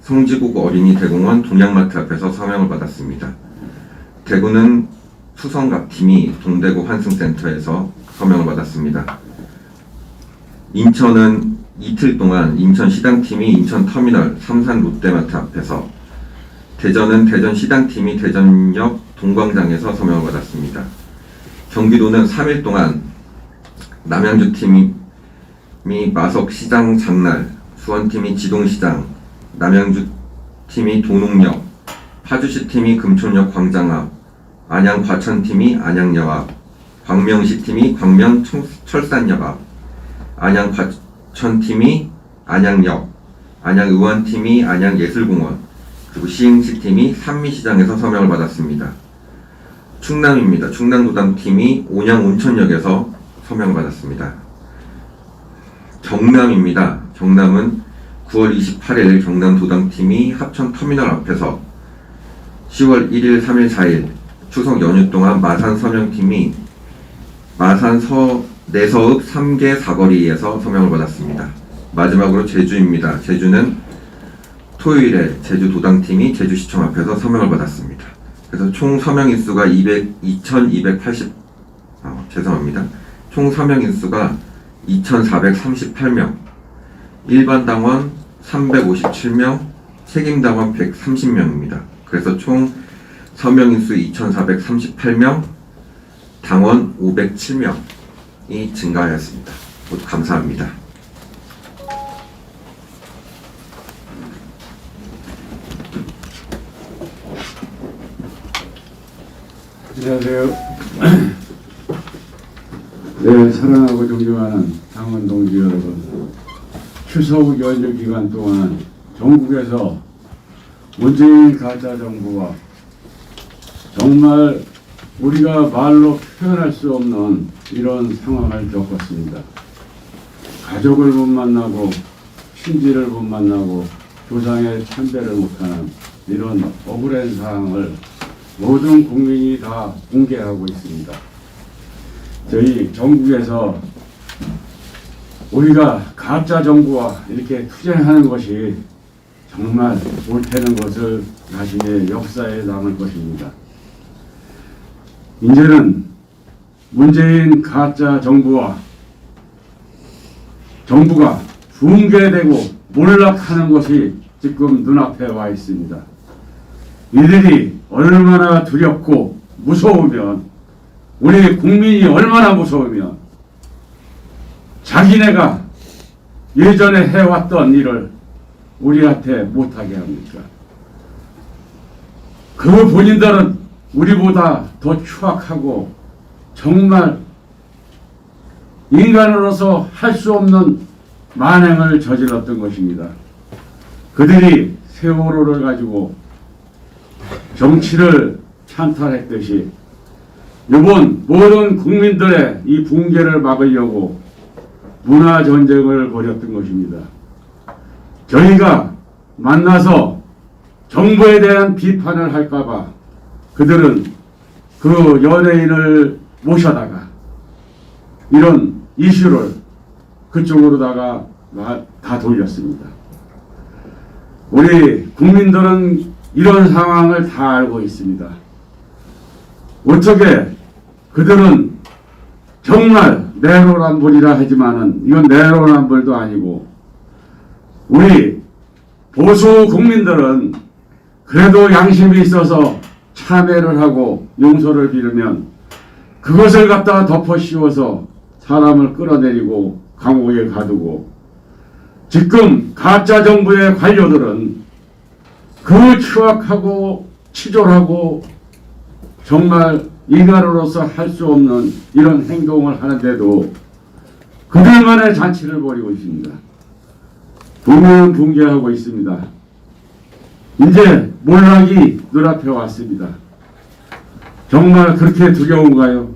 성지국 어린이대공원 동양마트 앞에서 서명을 받았습니다. 대구는 수성갑팀이 동대구 환승센터에서 서명을 받았습니다. 인천은 이틀 동안 인천시당팀이 인천터미널 삼산 롯데마트 앞에서, 대전은 대전시당팀이 대전역 동광장에서 서명을 받았습니다. 경기도는 3일 동안 남양주팀이 마석시장 장날, 수원팀이 지동시장, 남양주팀이 도농역, 파주시팀이 금촌역 광장 앞, 안양 과천팀이 안양역 앞, 광명시팀이 광명 철산역 앞, 안양 과천팀이 안양역, 안양의원팀이 안양예술공원, 그리고 시흥시팀이 산미시장에서 서명을 받았습니다. 충남입니다. 충남도당팀이 온양온천역에서 서명을 받았습니다. 경남입니다. 경남은 9월 28일 경남도당팀이 합천터미널 앞에서, 10월 1일, 3일, 4일 추석 연휴 동안 마산 서명팀이 마산 내서읍 3개 사거리에서 서명을 받았습니다. 마지막으로 제주입니다. 제주는 토요일에 제주도당팀이 제주시청 앞에서 서명을 받았습니다. 그래서 총 서명인수가 총 서명인수가 2,438명, 일반 당원 357명, 책임 당원 130명입니다. 그래서 총 서명인수 2,438명, 당원 507명이 증가하였습니다. 모두 감사합니다. 안녕하세요. 네, 사랑하고 존경하는 당원 동지 여러분, 추석 연휴 기간 동안 전국에서 문재인 가짜 정부와 정말 우리가 말로 표현할 수 없는 이런 상황을 겪었습니다. 가족을 못 만나고 친지를 못 만나고 조상의 참배를 못하는 이런 억울한 상황을 모든 국민이 다 공개하고 있습니다. 저희 전국에서 우리가 가짜 정부와 이렇게 투쟁하는 것이 정말 옳다는 것을 자신의 역사에 남을 것입니다. 이제는 문재인 가짜 정부가 붕괴되고 몰락하는 것이 지금 눈앞에 와 있습니다. 이들이 얼마나 두렵고 무서우면, 우리 국민이 얼마나 무서우면 자기네가 예전에 해왔던 일을 우리한테 못하게 합니까? 그 본인들은 우리보다 더 추악하고 정말 인간으로서 할 수 없는 만행을 저질렀던 것입니다. 그들이 세월호를 가지고 정치를 찬탈했듯이 이번 모든 국민들의 이 붕괴를 막으려고 문화전쟁을 벌였던 것입니다. 저희가 만나서 정부에 대한 비판을 할까봐 그들은 그 연예인을 모셔다가 이런 이슈를 그쪽으로다가 다 돌렸습니다. 우리 국민들은 이런 상황을 다 알고 있습니다. 어떻게 그들은 정말 내로남불이라 하지만은 이건 내로남불도 아니고, 우리 보수 국민들은 그래도 양심이 있어서 참회를 하고 용서를 빌으면 그것을 갖다가 덮어 씌워서 사람을 끌어내리고 감옥에 가두고, 지금 가짜 정부의 관료들은 그 추악하고 치졸하고 정말 인간으로서 할 수 없는 이런 행동을 하는데도 그들만의 잔치를 벌이고 있습니다. 국민은 붕괴하고 있습니다. 이제 몰락이 눈앞에 왔습니다. 정말 그렇게 두려운가요?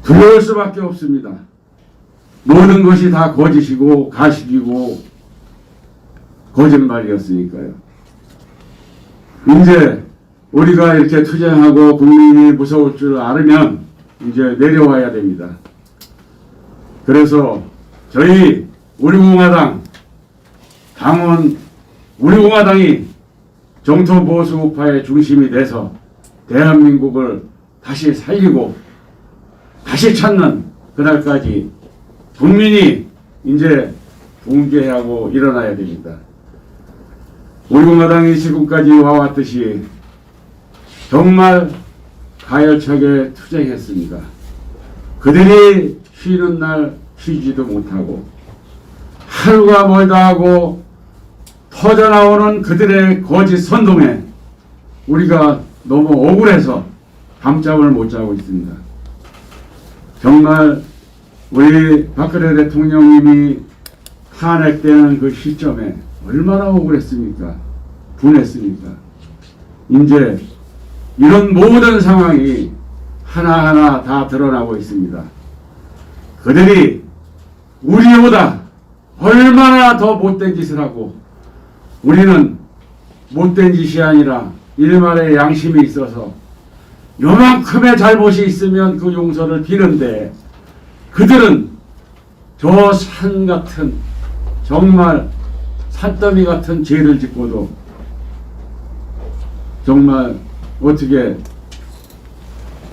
두려울 수밖에 없습니다. 모든 것이 다 거짓이고 가식이고 거짓말이었으니까요. 이제 우리가 이렇게 투쟁하고 국민이 무서울 줄 알으면 이제 내려와야 됩니다. 그래서 저희 우리공화당 당원, 우리공화당이 정토보수 우파의 중심이 돼서 대한민국을 다시 살리고 다시 찾는 그날까지 국민이 이제 붕괴하고 일어나야 됩니다. 우리공화당이 지금까지 와왔듯이 정말 가열차게 투쟁했습니다. 그들이 쉬는 날 쉬지도 못하고 하루가 멀다 하고 터져나오는 그들의 거짓 선동에 우리가 너무 억울해서 밤잠을 못 자고 있습니다. 정말 우리 박근혜 대통령님이 탄핵되는 그 시점에 얼마나 억울했습니까? 분했습니까? 이제 이런 모든 상황이 하나하나 다 드러나고 있습니다. 그들이 우리보다 얼마나 더 못된 짓을 하고, 우리는 못된 짓이 아니라 일말의 양심이 있어서 요만큼의 잘못이 있으면 그 용서를 비는데, 그들은 저 산 같은 정말 산더미 같은 죄를 짓고도 정말 어떻게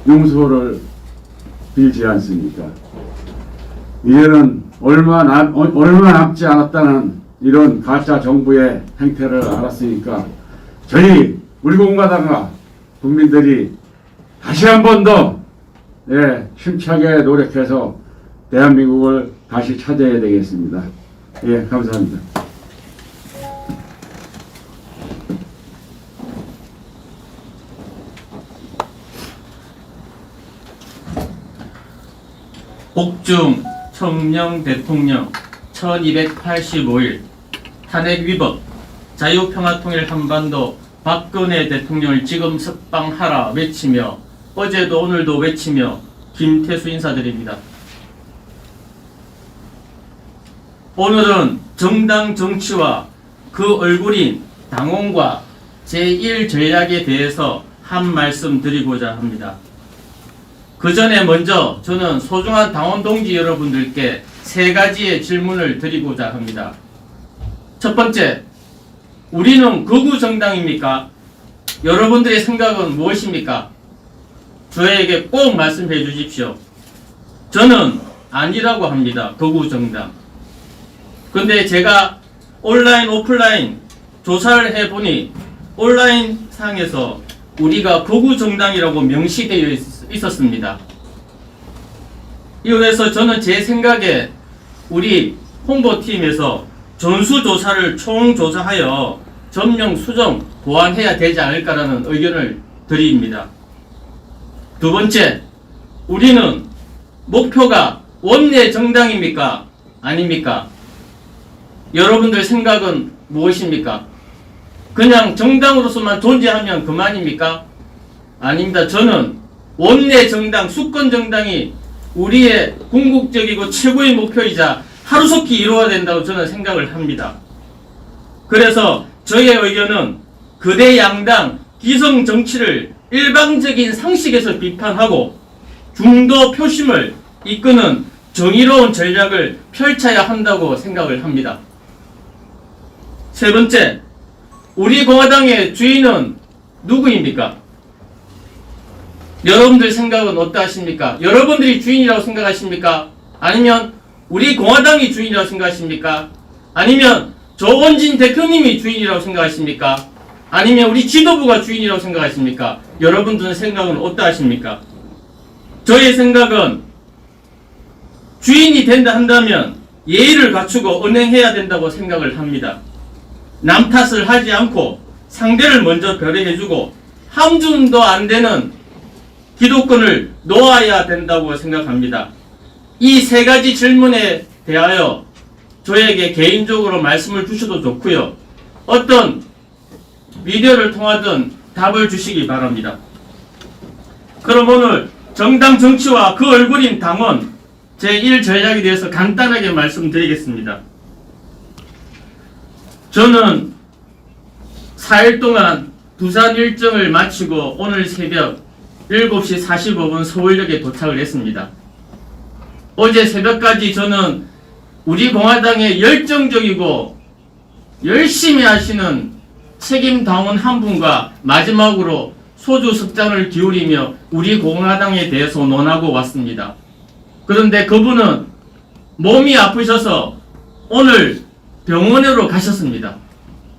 용서를 빌지 않습니까? 이제는 얼마 남지 않았다는 이런 가짜 정부의 행태를 알았으니까 저희 우리공화당과 국민들이 다시 한 번 더 힘차게 노력해서 대한민국을 다시 찾아야 되겠습니다. 예, 감사합니다. 복중 청령 대통령 1285일 탄핵 위법 자유평화통일 한반도 박근혜 대통령을 지금 석방하라 외치며 어제도 오늘도 외치며 김태수 인사드립니다. 오늘은 정당 정치와 그 얼굴인 당원과 제1전략에 대해서 한 말씀 드리고자 합니다. 그 전에 먼저 저는 소중한 당원 동지 여러분들께 세 가지의 질문을 드리고자 합니다. 첫 번째, 우리는 극우 정당입니까? 여러분들의 생각은 무엇입니까? 저에게 꼭 말씀해 주십시오. 저는 아니라고 합니다. 거구 정당. 근데 제가 온라인 오프라인 조사를 해보니 온라인 상에서 우리가 거구 정당이라고 명시되어 있었습니다. 이래서 저는 제 생각에 우리 홍보팀에서 전수조사를 총조사하여 점령 수정 보완해야 되지 않을까라는 의견을 드립니다. 두 번째, 우리는 목표가 원내 정당입니까? 아닙니까? 여러분들 생각은 무엇입니까? 그냥 정당으로서만 존재하면 그만입니까? 아닙니다. 저는 원내 정당, 수권 정당이 우리의 궁극적이고 최고의 목표이자 하루속히 이루어야 된다고 저는 생각을 합니다. 그래서 저의 의견은 거대 양당 기성 정치를 일방적인 상식에서 비판하고 중도 표심을 이끄는 정의로운 전략을 펼쳐야 한다고 생각을 합니다. 세 번째, 우리 공화당의 주인은 누구입니까? 여러분들 생각은 어떠하십니까? 여러분들이 주인이라고 생각하십니까? 아니면 우리 공화당이 주인이라고 생각하십니까? 아니면 조원진 대표님이 주인이라고 생각하십니까? 아니면 우리 지도부가 주인이라고 생각하십니까? 여러분들의 생각은 어떠하십니까? 저의 생각은 주인이 된다 한다면 예의를 갖추고 언행해야 된다고 생각을 합니다. 남 탓을 하지 않고 상대를 먼저 배려해주고 한 줌도 안 되는 기득권을 놓아야 된다고 생각합니다. 이 세 가지 질문에 대하여 저에게 개인적으로 말씀을 주셔도 좋고요. 어떤 미디어를 통하든 답을 주시기 바랍니다. 그럼 오늘 정당 정치와 그 얼굴인 당원 제1 전략에 대해서 간단하게 말씀드리겠습니다. 저는 4일 동안 부산 일정을 마치고 오늘 새벽 7시 45분 서울역에 도착을 했습니다. 어제 새벽까지 저는 우리 공화당의 열정적이고 열심히 하시는 책임당원 한 분과 마지막으로 소주 석 잔을 기울이며 우리 공화당에 대해서 논하고 왔습니다. 그런데 그분은 몸이 아프셔서 오늘 병원으로 가셨습니다.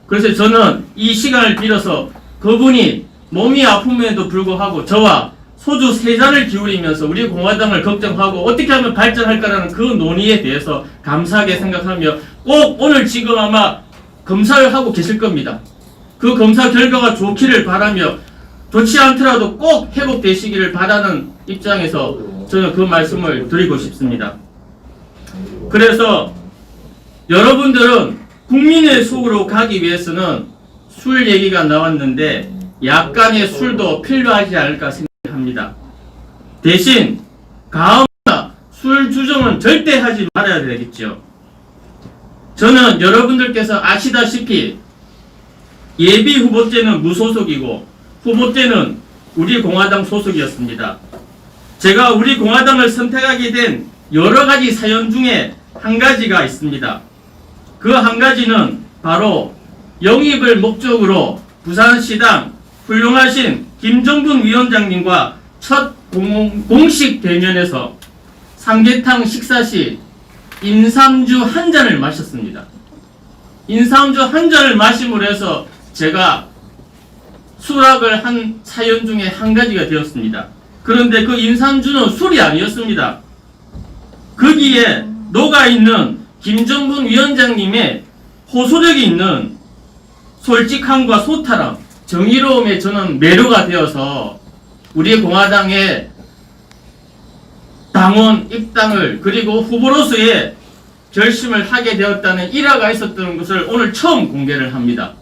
그래서 저는 이 시간을 빌어서 그분이 몸이 아픔에도 불구하고 저와 소주 3잔을 기울이면서 우리 공화당을 걱정하고 어떻게 하면 발전할까라는 그 논의에 대해서 감사하게 생각하며 꼭 오늘 지금 아마 검사를 하고 계실 겁니다. 그 검사 결과가 좋기를 바라며 좋지 않더라도 꼭 회복되시기를 바라는 입장에서 저는 그 말씀을 드리고 싶습니다. 그래서 여러분들은 국민의 속으로 가기 위해서는 술 얘기가 나왔는데 약간의 술도 필요하지 않을까 생각합니다. 대신 가음이나 술 주정은 절대 하지 말아야 되겠죠. 저는 여러분들께서 아시다시피 예비 후보 때는 무소속이고 후보 때는 우리 공화당 소속이었습니다. 제가 우리 공화당을 선택하게 된 여러 가지 사연 중에 한 가지가 있습니다. 그 한 가지는 바로 영입을 목적으로 부산시당 훌륭하신 김정분 위원장님과 첫 공식 대면에서 삼계탕 식사 시 인삼주 한 잔을 마셨습니다. 인삼주 한 잔을 마심으로 해서 제가 수락을 한 사연 중에 한 가지가 되었습니다. 그런데 그 인삼주는 술이 아니었습니다. 거기에 녹아있는 김정분 위원장님의 호소력이 있는 솔직함과 소탈함, 정의로움에 저는 매료가 되어서 우리 공화당의 당원 입당을 그리고 후보로서의 결심을 하게 되었다는 일화가 있었던 것을 오늘 처음 공개를 합니다.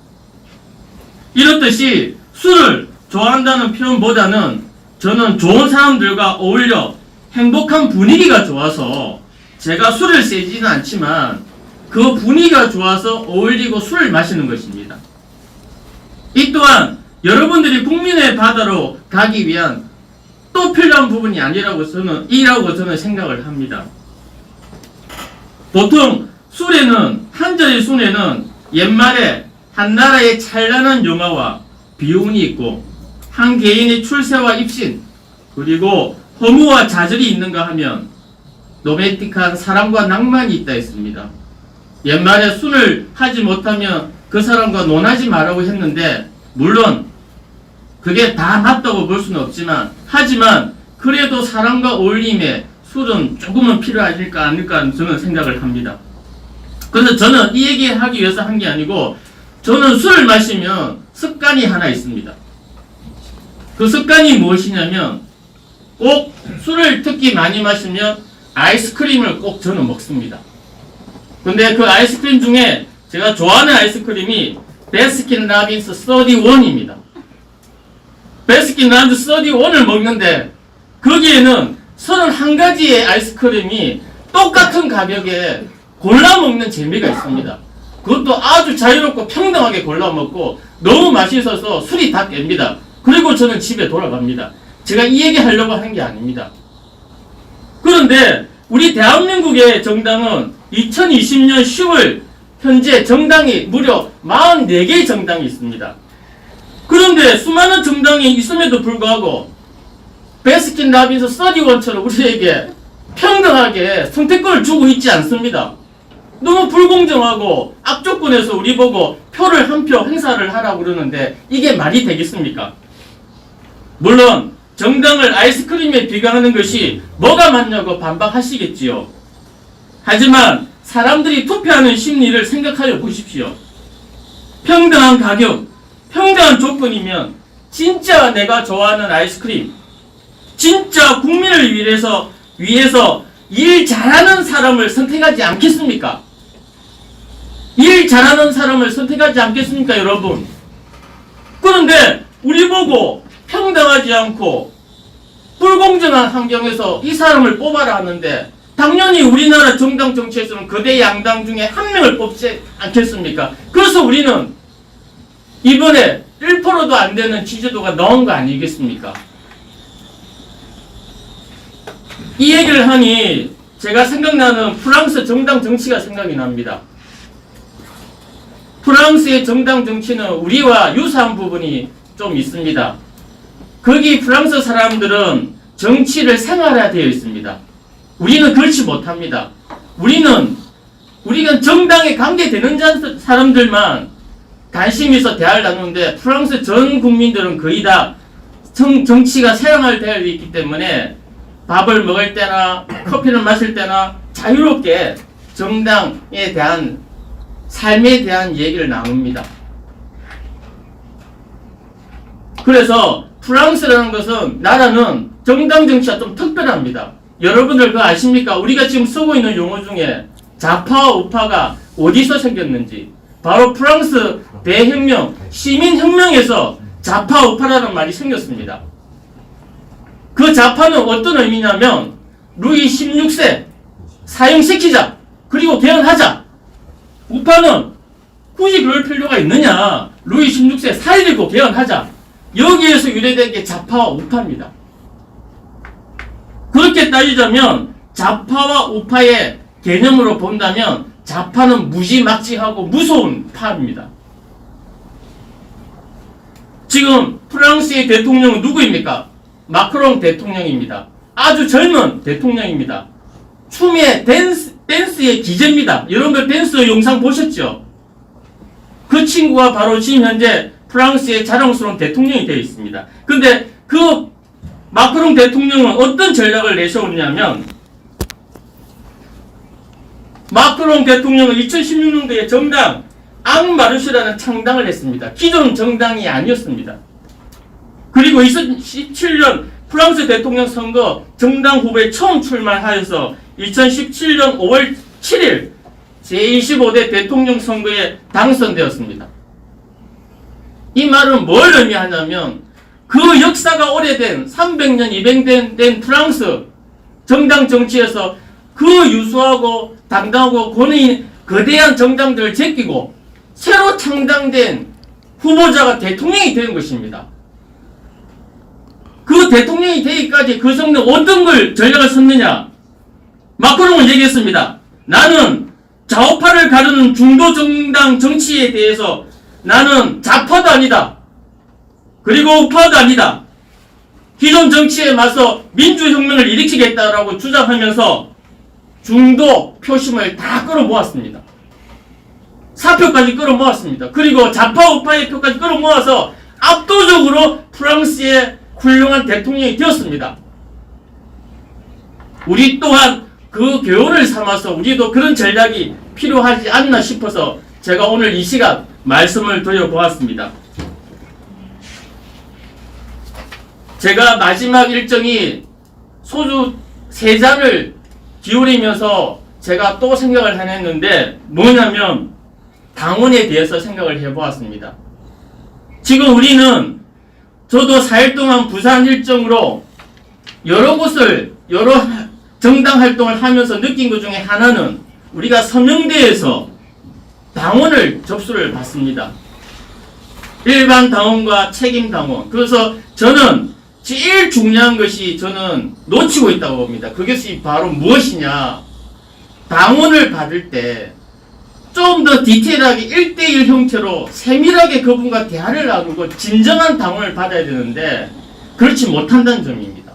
이렇듯이 술을 좋아한다는 표현보다는 저는 좋은 사람들과 어울려 행복한 분위기가 좋아서 제가 술을 세지는 않지만 그 분위기가 좋아서 어울리고 술을 마시는 것입니다. 이 또한 여러분들이 국민의 바다로 가기 위한 또 필요한 부분이 아니라고 저는 생각을 합니다. 보통 술에는 한절의 술에는 옛말에 한 나라의 찬란한 영화와 비운이 있고 한 개인의 출세와 입신 그리고 허무와 좌절이 있는가 하면 로맨틱한 사랑과 낭만이 있다 했습니다. 옛말에 술을 하지 못하면 그 사람과 논하지 말라고 했는데, 물론 그게 다 맞다고 볼 수는 없지만, 하지만 그래도 사람과 어울림에 술은 조금은 필요하실까 아닐까 저는 생각을 합니다. 그래서 저는 이 얘기하기 위해서 한 게 아니고, 저는 술을 마시면 습관이 하나 있습니다. 그 습관이 무엇이냐면, 꼭 술을 특히 많이 마시면 아이스크림을 꼭 저는 먹습니다. 근데 그 아이스크림 중에 제가 좋아하는 아이스크림이 베스킨라빈스 31입니다. 베스킨라빈스 31을 먹는데 거기에는 31가지의 아이스크림이 똑같은 가격에 골라 먹는 재미가 있습니다. 그것도 아주 자유롭고 평등하게 골라 먹고 너무 맛있어서 술이 다 깹니다. 그리고 저는 집에 돌아갑니다. 제가 이 얘기 하려고 한 게 아닙니다. 그런데 우리 대한민국의 정당은 2020년 10월 현재 정당이 무려 44개의 정당이 있습니다. 그런데 수많은 정당이 있음에도 불구하고 베스킨라빈스 31처럼 우리에게 평등하게 선택권을 주고 있지 않습니다. 너무 불공정하고 악조건에서 우리 보고 표를 한 표 행사를 하라고 그러는데 이게 말이 되겠습니까? 물론 정당을 아이스크림에 비교하는 것이 뭐가 맞냐고 반박하시겠지요. 하지만 사람들이 투표하는 심리를 생각하여 보십시오. 평등한 가격, 평등한 조건이면 진짜 내가 좋아하는 아이스크림, 진짜 국민을 위해서 일 잘하는 사람을 선택하지 않겠습니까? 일 잘하는 사람을 선택하지 않겠습니까, 여러분? 그런데 우리 보고 평등하지 않고 불공정한 환경에서 이 사람을 뽑아라 하는데, 당연히 우리나라 정당 정치에서는 거대 양당 중에 한 명을 뽑지 않겠습니까? 그래서 우리는 이번에 1%도 안 되는 지지도가 나온 거 아니겠습니까? 이 얘기를 하니 제가 생각나는 프랑스 정당 정치가 생각이 납니다. 프랑스의 정당 정치는 우리와 유사한 부분이 좀 있습니다. 거기 프랑스 사람들은 정치를 생활화되어 있습니다. 우리는 그렇지 못합니다. 우리가 정당에 관계되는 사람들만 관심이 있어 대화를 나누는데, 프랑스 전 국민들은 거의 다 정치가 생활되어 있기 때문에 밥을 먹을 때나 커피를 마실 때나 자유롭게 정당에 대한 삶에 대한 얘기를 나눕니다. 그래서 프랑스라는 것은, 나라는 정당 정치가 좀 특별합니다. 여러분들 그거 아십니까? 우리가 지금 쓰고 있는 용어 중에 좌파와 우파가 어디서 생겼는지, 바로 프랑스 대혁명, 시민혁명에서 좌파 우파라는 말이 생겼습니다. 그 좌파는 어떤 의미냐면, 루이 16세 사형시키자, 그리고 개헌하자. 우파는 굳이 그럴 필요가 있느냐, 루이 16세 살리고 개헌하자. 여기에서 유래된 게 좌파와 우파입니다. 그렇게 따지자면 좌파와 우파의 개념으로 본다면 좌파는 무지막지하고 무서운 파입니다. 지금 프랑스의 대통령은 누구입니까? 마크롱 대통령입니다. 아주 젊은 대통령입니다. 춤의 댄스의 기재입니다. 여러분들 댄스 영상 보셨죠? 그 친구가 바로 지금 현재 프랑스의 자랑스러운 대통령이 되어 있습니다. 근데 그 마크롱 대통령은 어떤 전략을 내세웠냐면, 마크롱 대통령은 2016년도에 정당 앙마르슈라는 창당을 했습니다. 기존 정당이 아니었습니다. 그리고 2017년 프랑스 대통령 선거 정당 후보에 처음 출마하여서 2017년 5월 7일 제25대 대통령 선거에 당선되었습니다. 이 말은 뭘 의미하냐면, 그 역사가 오래된 300년, 200년 된 프랑스 정당 정치에서 그 유수하고 당당하고 권위 거대한 정당들을 제끼고 새로 창당된 후보자가 대통령이 되는 것입니다. 그 대통령이 되기까지 그 정도 어떤 걸 전략을 썼느냐? 마크롱은 얘기했습니다. 나는 좌우파를 가르는 중도 정당 정치에 대해서 나는 좌파도 아니다, 그리고 우파도 아니다, 기존 정치에 맞서 민주혁명을 일으키겠다라고 주장하면서 중도 표심을 다 끌어모았습니다. 사표까지 끌어모았습니다. 그리고 좌파 우파의 표까지 끌어모아서 압도적으로 프랑스의 훌륭한 대통령이 되었습니다. 우리 또한 그 교훈을 삼아서 우리도 그런 전략이 필요하지 않나 싶어서 제가 오늘 이 시간 말씀을 드려보았습니다. 제가 마지막 일정이 소주 3잔을 기울이면서 제가 또 생각을 해냈는데 뭐냐면 당원에 대해서 생각을 해보았습니다. 지금 우리는 저도 4일 동안 부산 일정으로 여러 곳을 여러 정당 활동을 하면서 느낀 것 중에 하나는 우리가 서명대에서 당원을 접수를 받습니다. 일반 당원과 책임 당원. 그래서 저는 제일 중요한 것이 저는 놓치고 있다고 봅니다. 그것이 바로 무엇이냐. 당원을 받을 때 좀 더 디테일하게 1대1 형태로 세밀하게 그분과 대화를 나누고 진정한 당원을 받아야 되는데 그렇지 못한다는 점입니다.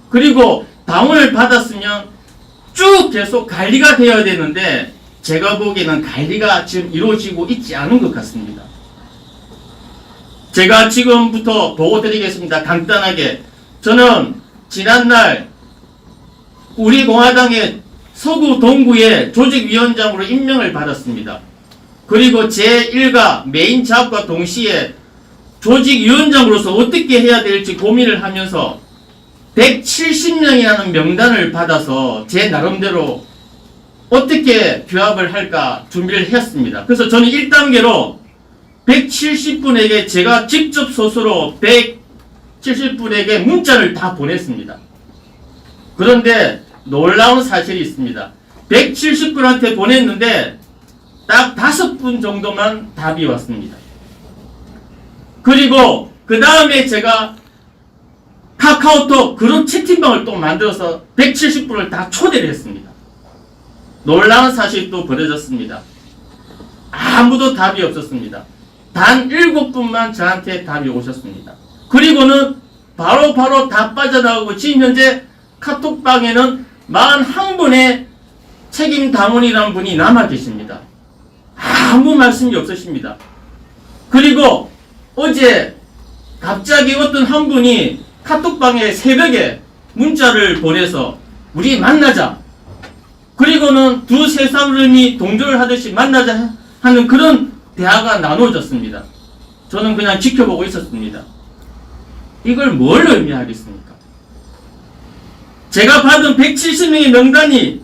그리고 당원을 받았으면 쭉 계속 관리가 되어야 되는데 제가 보기에는 관리가 지금 이루어지고 있지 않은 것 같습니다. 제가 지금부터 보고 드리겠습니다. 간단하게. 저는 지난날 우리 공화당의 서구 동구의 조직위원장으로 임명을 받았습니다. 그리고 제1가 메인 작업과 동시에 조직위원장으로서 어떻게 해야 될지 고민을 하면서 170명이라는 명단을 받아서 제 나름대로 어떻게 규합을 할까 준비를 했습니다. 그래서 저는 1단계로 170분에게 제가 직접 스스로 170분에게 문자를 다 보냈습니다. 그런데 놀라운 사실이 있습니다. 170분한테 보냈는데 딱 5분 정도만 답이 왔습니다. 그리고 그 다음에 제가 카카오톡 그룹 채팅방을 또 만들어서 170분을 다 초대를 했습니다. 놀라운 사실이 또 벌어졌습니다. 아무도 답이 없었습니다. 단 7분만 저한테 답이 오셨습니다. 그리고는 바로 다 빠져나가고 지금 현재 카톡방에는 41분의 책임 당원이라는 분이 남아 계십니다. 아무 말씀이 없으십니다. 그리고 어제 갑자기 어떤 한 분이 카톡방에 새벽에 문자를 보내서 우리 만나자. 그리고는 두세 사람이 동조를 하듯이 만나자 하는 그런 대화가 나눠졌습니다. 저는 그냥 지켜보고 있었습니다. 이걸 뭘 의미하겠습니까? 제가 받은 170명의 명단이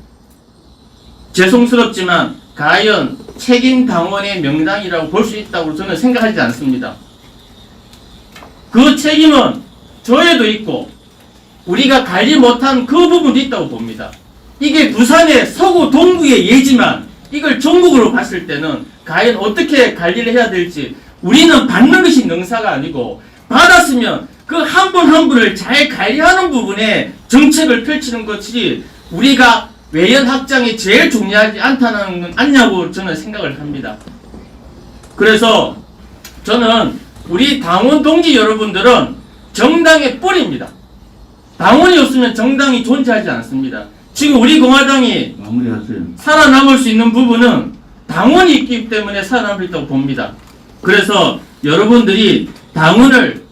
죄송스럽지만 과연 책임 당원의 명단이라고 볼 수 있다고 저는 생각하지 않습니다. 그 책임은 저에도 있고 우리가 관리 못한 그 부분도 있다고 봅니다. 이게 부산의 서구 동구의 예지만 이걸 전국으로 봤을 때는 과연 어떻게 관리를 해야 될지 우리는 받는 것이 능사가 아니고 받았으면 그 한 분 한 분을 잘 관리하는 부분에 정책을 펼치는 것이 우리가 외연 확장이 제일 중요하지 않냐고 저는 생각을 합니다. 그래서 저는 우리 당원 동지 여러분들은 정당의 뿌리입니다. 당원이 없으면 정당이 존재하지 않습니다. 지금 우리 공화당이 마무리하세요. 살아남을 수 있는 부분은 당원이 있기 때문에 살아남을 수 있다고 봅니다. 그래서 여러분들이 당원을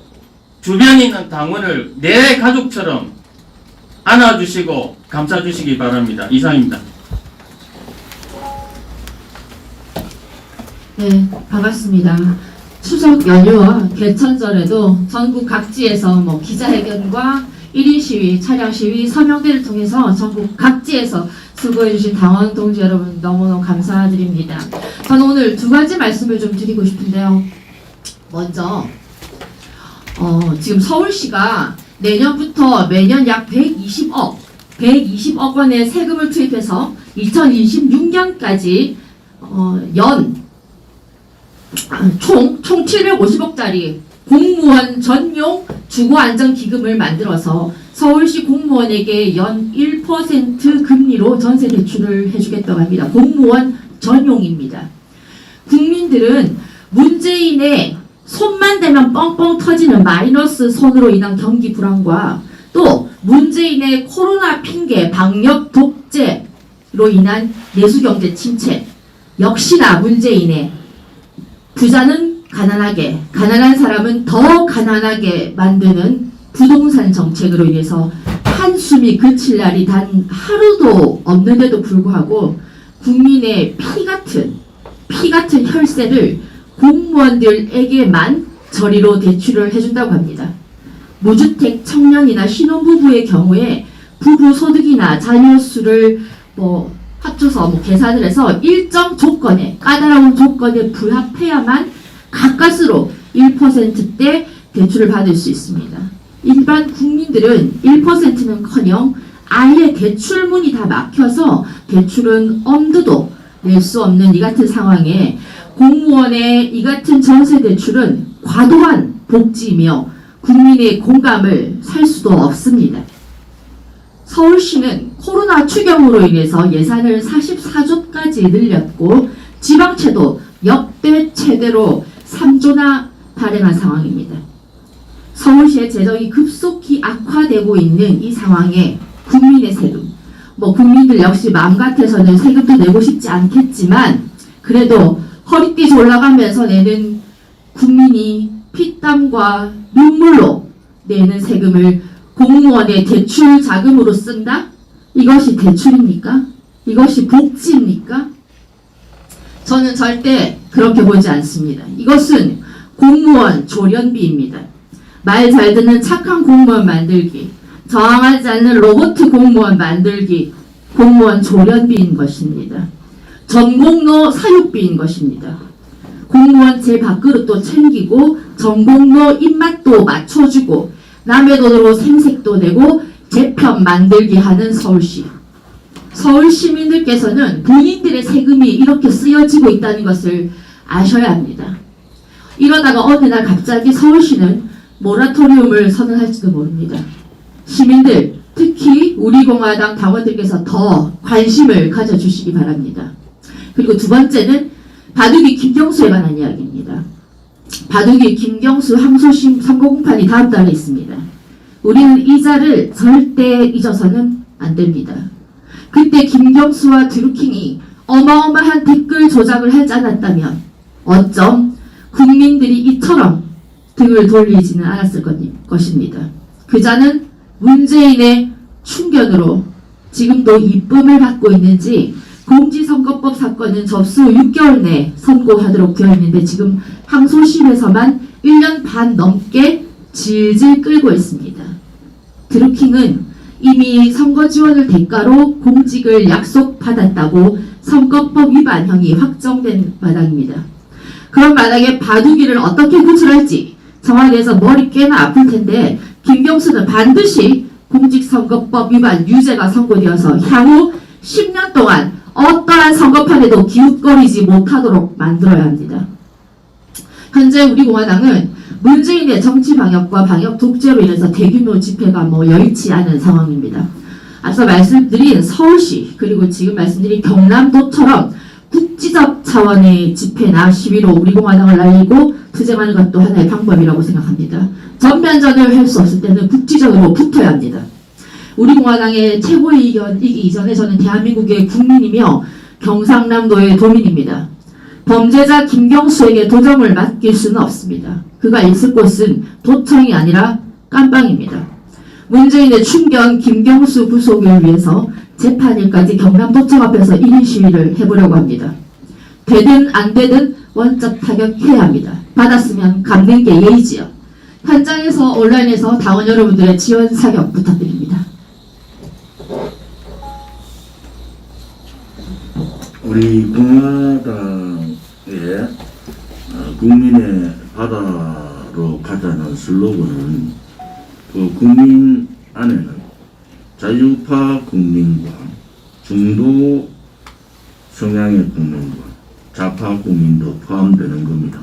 주변에 있는 당원을 내 가족처럼 안아주시고 감싸주시기 바랍니다. 이상입니다. 네, 반갑습니다. 추석 연휴와 개천절에도 전국 각지에서 기자회견과 1인 시위, 차량 시위, 서명대를 통해서 전국 각지에서 수고해주신 당원 동지 여러분 너무너무 감사드립니다. 저는 오늘 2가지 말씀을 좀 드리고 싶은데요. 먼저 지금 서울시가 내년부터 매년 약 120억 원의 세금을 투입해서 2026년까지 총 750억짜리 공무원 전용 주거안정기금을 만들어서 서울시 공무원에게 연 1% 금리로 전세 대출을 해주겠다고 합니다. 공무원 전용입니다. 국민들은 문재인의 손만 대면 뻥뻥 터지는 마이너스 손으로 인한 경기 불안과 또 문재인의 코로나 핑계 방역 독재로 인한 내수경제 침체, 역시나 문재인의 부자는 가난하게, 가난한 사람은 더 가난하게 만드는 부동산 정책으로 인해서 한숨이 그칠 날이 단 하루도 없는데도 불구하고 국민의 피 같은 혈세를 공무원들에게만 저리로 대출을 해준다고 합니다. 무주택 청년이나 신혼부부의 경우에 부부 소득이나 자녀수를 합쳐서 계산을 해서 일정 조건에, 까다로운 조건에 부합해야만 가까스로 1%대 대출을 받을 수 있습니다. 일반 국민들은 1%는커녕 아예 대출문이 다 막혀서 대출은 엄두도 낼 수 없는 이 같은 상황에 공무원의 이 같은 전세 대출은 과도한 복지이며 국민의 공감을 살 수도 없습니다. 서울시는 코로나 추경으로 인해서 예산을 44조까지 늘렸고 지방채도 역대 최대로 3조나 발행한 상황입니다. 서울시의 재정이 급속히 악화되고 있는 이 상황에 국민의 세금, 국민들 역시 마음 같아서는 세금도 내고 싶지 않겠지만 그래도 허리띠 올라가면서 내는 국민이 피땀과 눈물로 내는 세금을 공무원의 대출 자금으로 쓴다? 이것이 대출입니까? 이것이 복지입니까? 저는 절대 그렇게 보지 않습니다. 이것은 공무원 조련비입니다. 말 잘 듣는 착한 공무원 만들기, 저항하지 않는 로봇 공무원 만들기, 공무원 조련비인 것입니다. 전공로 사육비인 것입니다. 공무원 제 밥그릇도 챙기고 전공로 입맛도 맞춰주고 남의 돈으로 생색도 내고 재편 만들기 하는 서울시. 서울 시민들께서는 본인들의 세금이 이렇게 쓰여지고 있다는 것을 아셔야 합니다. 이러다가 어느 날 갑자기 서울시는 모라토리움을 선언할지도 모릅니다. 시민들, 특히 우리 공화당 당원들께서 더 관심을 가져주시기 바랍니다. 그리고 두 번째는 바둑이 김경수에 관한 이야기입니다. 바둑이 김경수 항소심 선고공판이 다음 달에 있습니다. 우리는 이 자를 절대 잊어서는 안 됩니다. 그때 김경수와 드루킹이 어마어마한 댓글 조작을 하지 않았다면 어쩜 국민들이 이처럼 등을 돌리지는 않았을 것입니다. 그 자는 문재인의 충견으로 지금도 입금을 받고 있는지 공직선거법 사건은 접수 6개월 내에 선고하도록 되어 있는데 지금 항소심에서만 1년 반 넘게 질질 끌고 있습니다. 드루킹은 이미 선거 지원을 대가로 공직을 약속받았다고 선거법 위반형이 확정된 마당입니다. 그런 마당에 바둑이를 어떻게 구출할지 청와대에서 머리 꽤나 아플 텐데 김경수는 반드시 공직선거법 위반 유죄가 선고되어서 향후 10년 동안 어떠한 선거판에도 기웃거리지 못하도록 만들어야 합니다. 현재 우리 공화당은 문재인의 정치 방역과 방역 독재로 인해서 대규모 집회가 여의치 않은 상황입니다. 앞서 말씀드린 서울시 그리고 지금 말씀드린 경남도처럼 국지적 차원의 집회나 시위로 우리 공화당을 날리고 투쟁하는 것도 하나의 방법이라고 생각합니다. 전면전을 할 수 없을 때는 국지적으로 붙어야 합니다. 우리 공화당의 최고위원이기 이전에 저는 대한민국의 국민이며 경상남도의 도민입니다. 범죄자 김경수에게 도정을 맡길 수는 없습니다. 그가 있을 곳은 도청이 아니라 깜빵입니다. 문재인의 충견 김경수 구속을 위해서 재판일까지 경남도청 앞에서 1인 시위를 해보려고 합니다. 되든 안 되든 원적 타격해야 합니다. 받았으면 갚는 게 예의지요. 현장에서 온라인에서 당원 여러분들의 지원 사격 부탁드립니다. 우리 공화당의 국민의 바다로 가자는 슬로건은 국민 안에는 자유파 국민과 중도 성향의 국민과 좌파 국민도 포함되는 겁니다.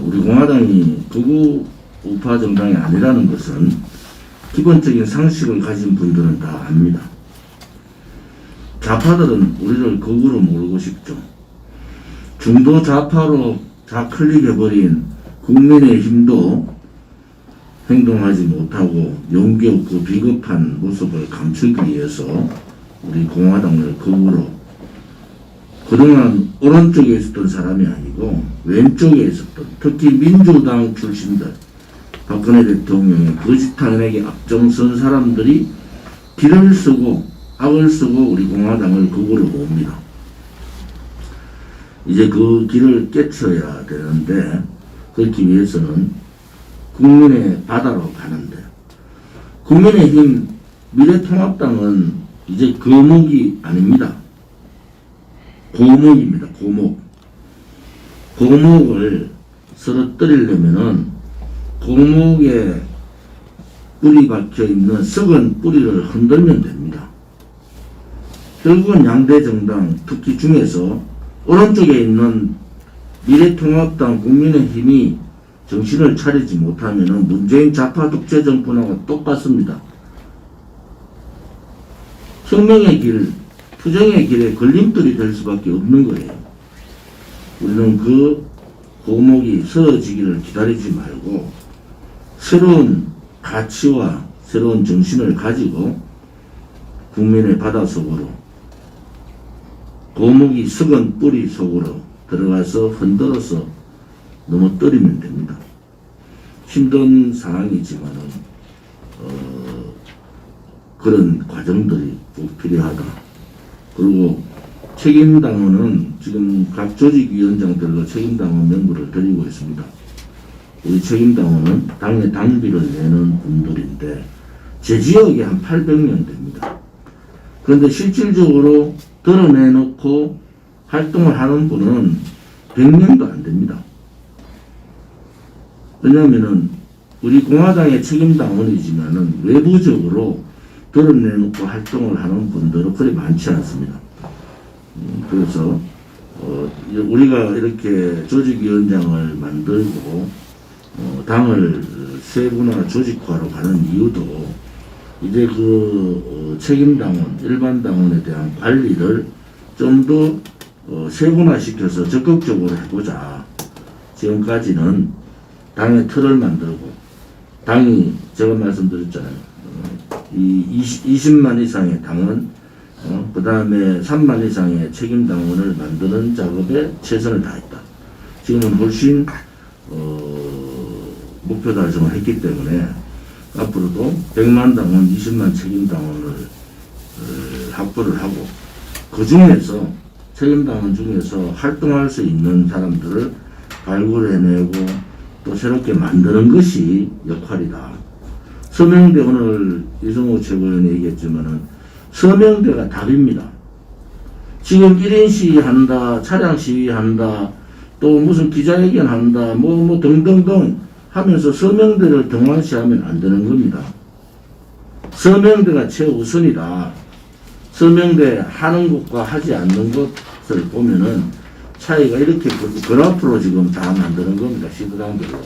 우리 공화당이 극우 우파 정당이 아니라는 것은 기본적인 상식을 가진 분들은 다 압니다. 좌파들은 우리를 극우로 모르고 싶죠. 중도 좌파로 좌클릭해버린 국민의힘도 행동하지 못하고 용기 없고 비겁한 모습을 감추기 위해서 우리 공화당을 극우로 그동안 오른쪽에 있었던 사람이 아니고 왼쪽에 있었던 특히 민주당 출신들 박근혜 대통령의 거짓탄핵에 앞장선 사람들이 길을 쓰고 악을 쓰고 우리 공화당을 극우로 모읍니다. 이제 그 길을 깨쳐야 되는데 그렇기 위해서는 국민의 바다로 가는데 국민의힘 미래통합당은 이제 거목이 아닙니다. 고목입니다. 고목. 고목을 쓰러뜨리려면은 고목에 뿌리 박혀 있는 썩은 뿌리를 흔들면 됩니다. 결국은 양대 정당 특히 중에서 오른쪽에 있는 미래통합당 국민의힘이 정신을 차리지 못하면은 문재인 좌파 독재 정권하고 똑같습니다. 혁명의 길, 투쟁의 길에 걸림돌이 될 수밖에 없는 거예요. 우리는 그 고목이 쓰러지기를 기다리지 말고 새로운 가치와 새로운 정신을 가지고 국민의 바다 속으로 고목이 썩은 뿌리 속으로 들어가서 흔들어서 넘어뜨리면 됩니다. 힘든 상황이지만은 그런 과정들이 꼭 필요하다. 그리고 책임당원은 지금 각 조직위원장들로 책임당원 명부를 드리고 있습니다. 우리 책임당원은 당의 당비를 내는 분들인데 제 지역에 한 800명 됩니다. 그런데 실질적으로 드러내놓고 활동을 하는 분은 100명도 안 됩니다. 왜냐하면은 우리 공화당의 책임당원이지만은 외부적으로 드러내놓고 활동을 하는 분들은 그리 많지 않습니다. 그래서 우리가 이렇게 조직위원장을 만들고 당을 세분화 조직화로 가는 이유도 이제 그 책임당원, 일반당원에 대한 관리를 좀 더 세분화시켜서 적극적으로 해보자. 지금까지는 당의 틀을 만들고 당이 제가 말씀드렸잖아요. 이 20만 이상의 당원, 그 다음에 3만 이상의 책임당원을 만드는 작업에 최선을 다했다. 지금은 훨씬 목표 달성을 했기 때문에 앞으로도 100만 당원, 20만 책임당원을 확보를 하고 그 중에서 책임당원 중에서 활동할 수 있는 사람들을 발굴해내고 또 새롭게 만드는 것이 역할이다. 서명대 오늘 이성호 최고위원이 얘기했지만은 서명대가 답입니다. 지금 1인 시위한다, 차량 시위한다, 또 무슨 기자회견 한다, 뭐 등등등 하면서 서명대를 등한시하면 안 되는 겁니다. 서명대가 최우선이다. 서명대 하는 것과 하지 않는 것을 보면은 차이가 이렇게 그래프로 지금 다 만드는 겁니다. 시도당별로.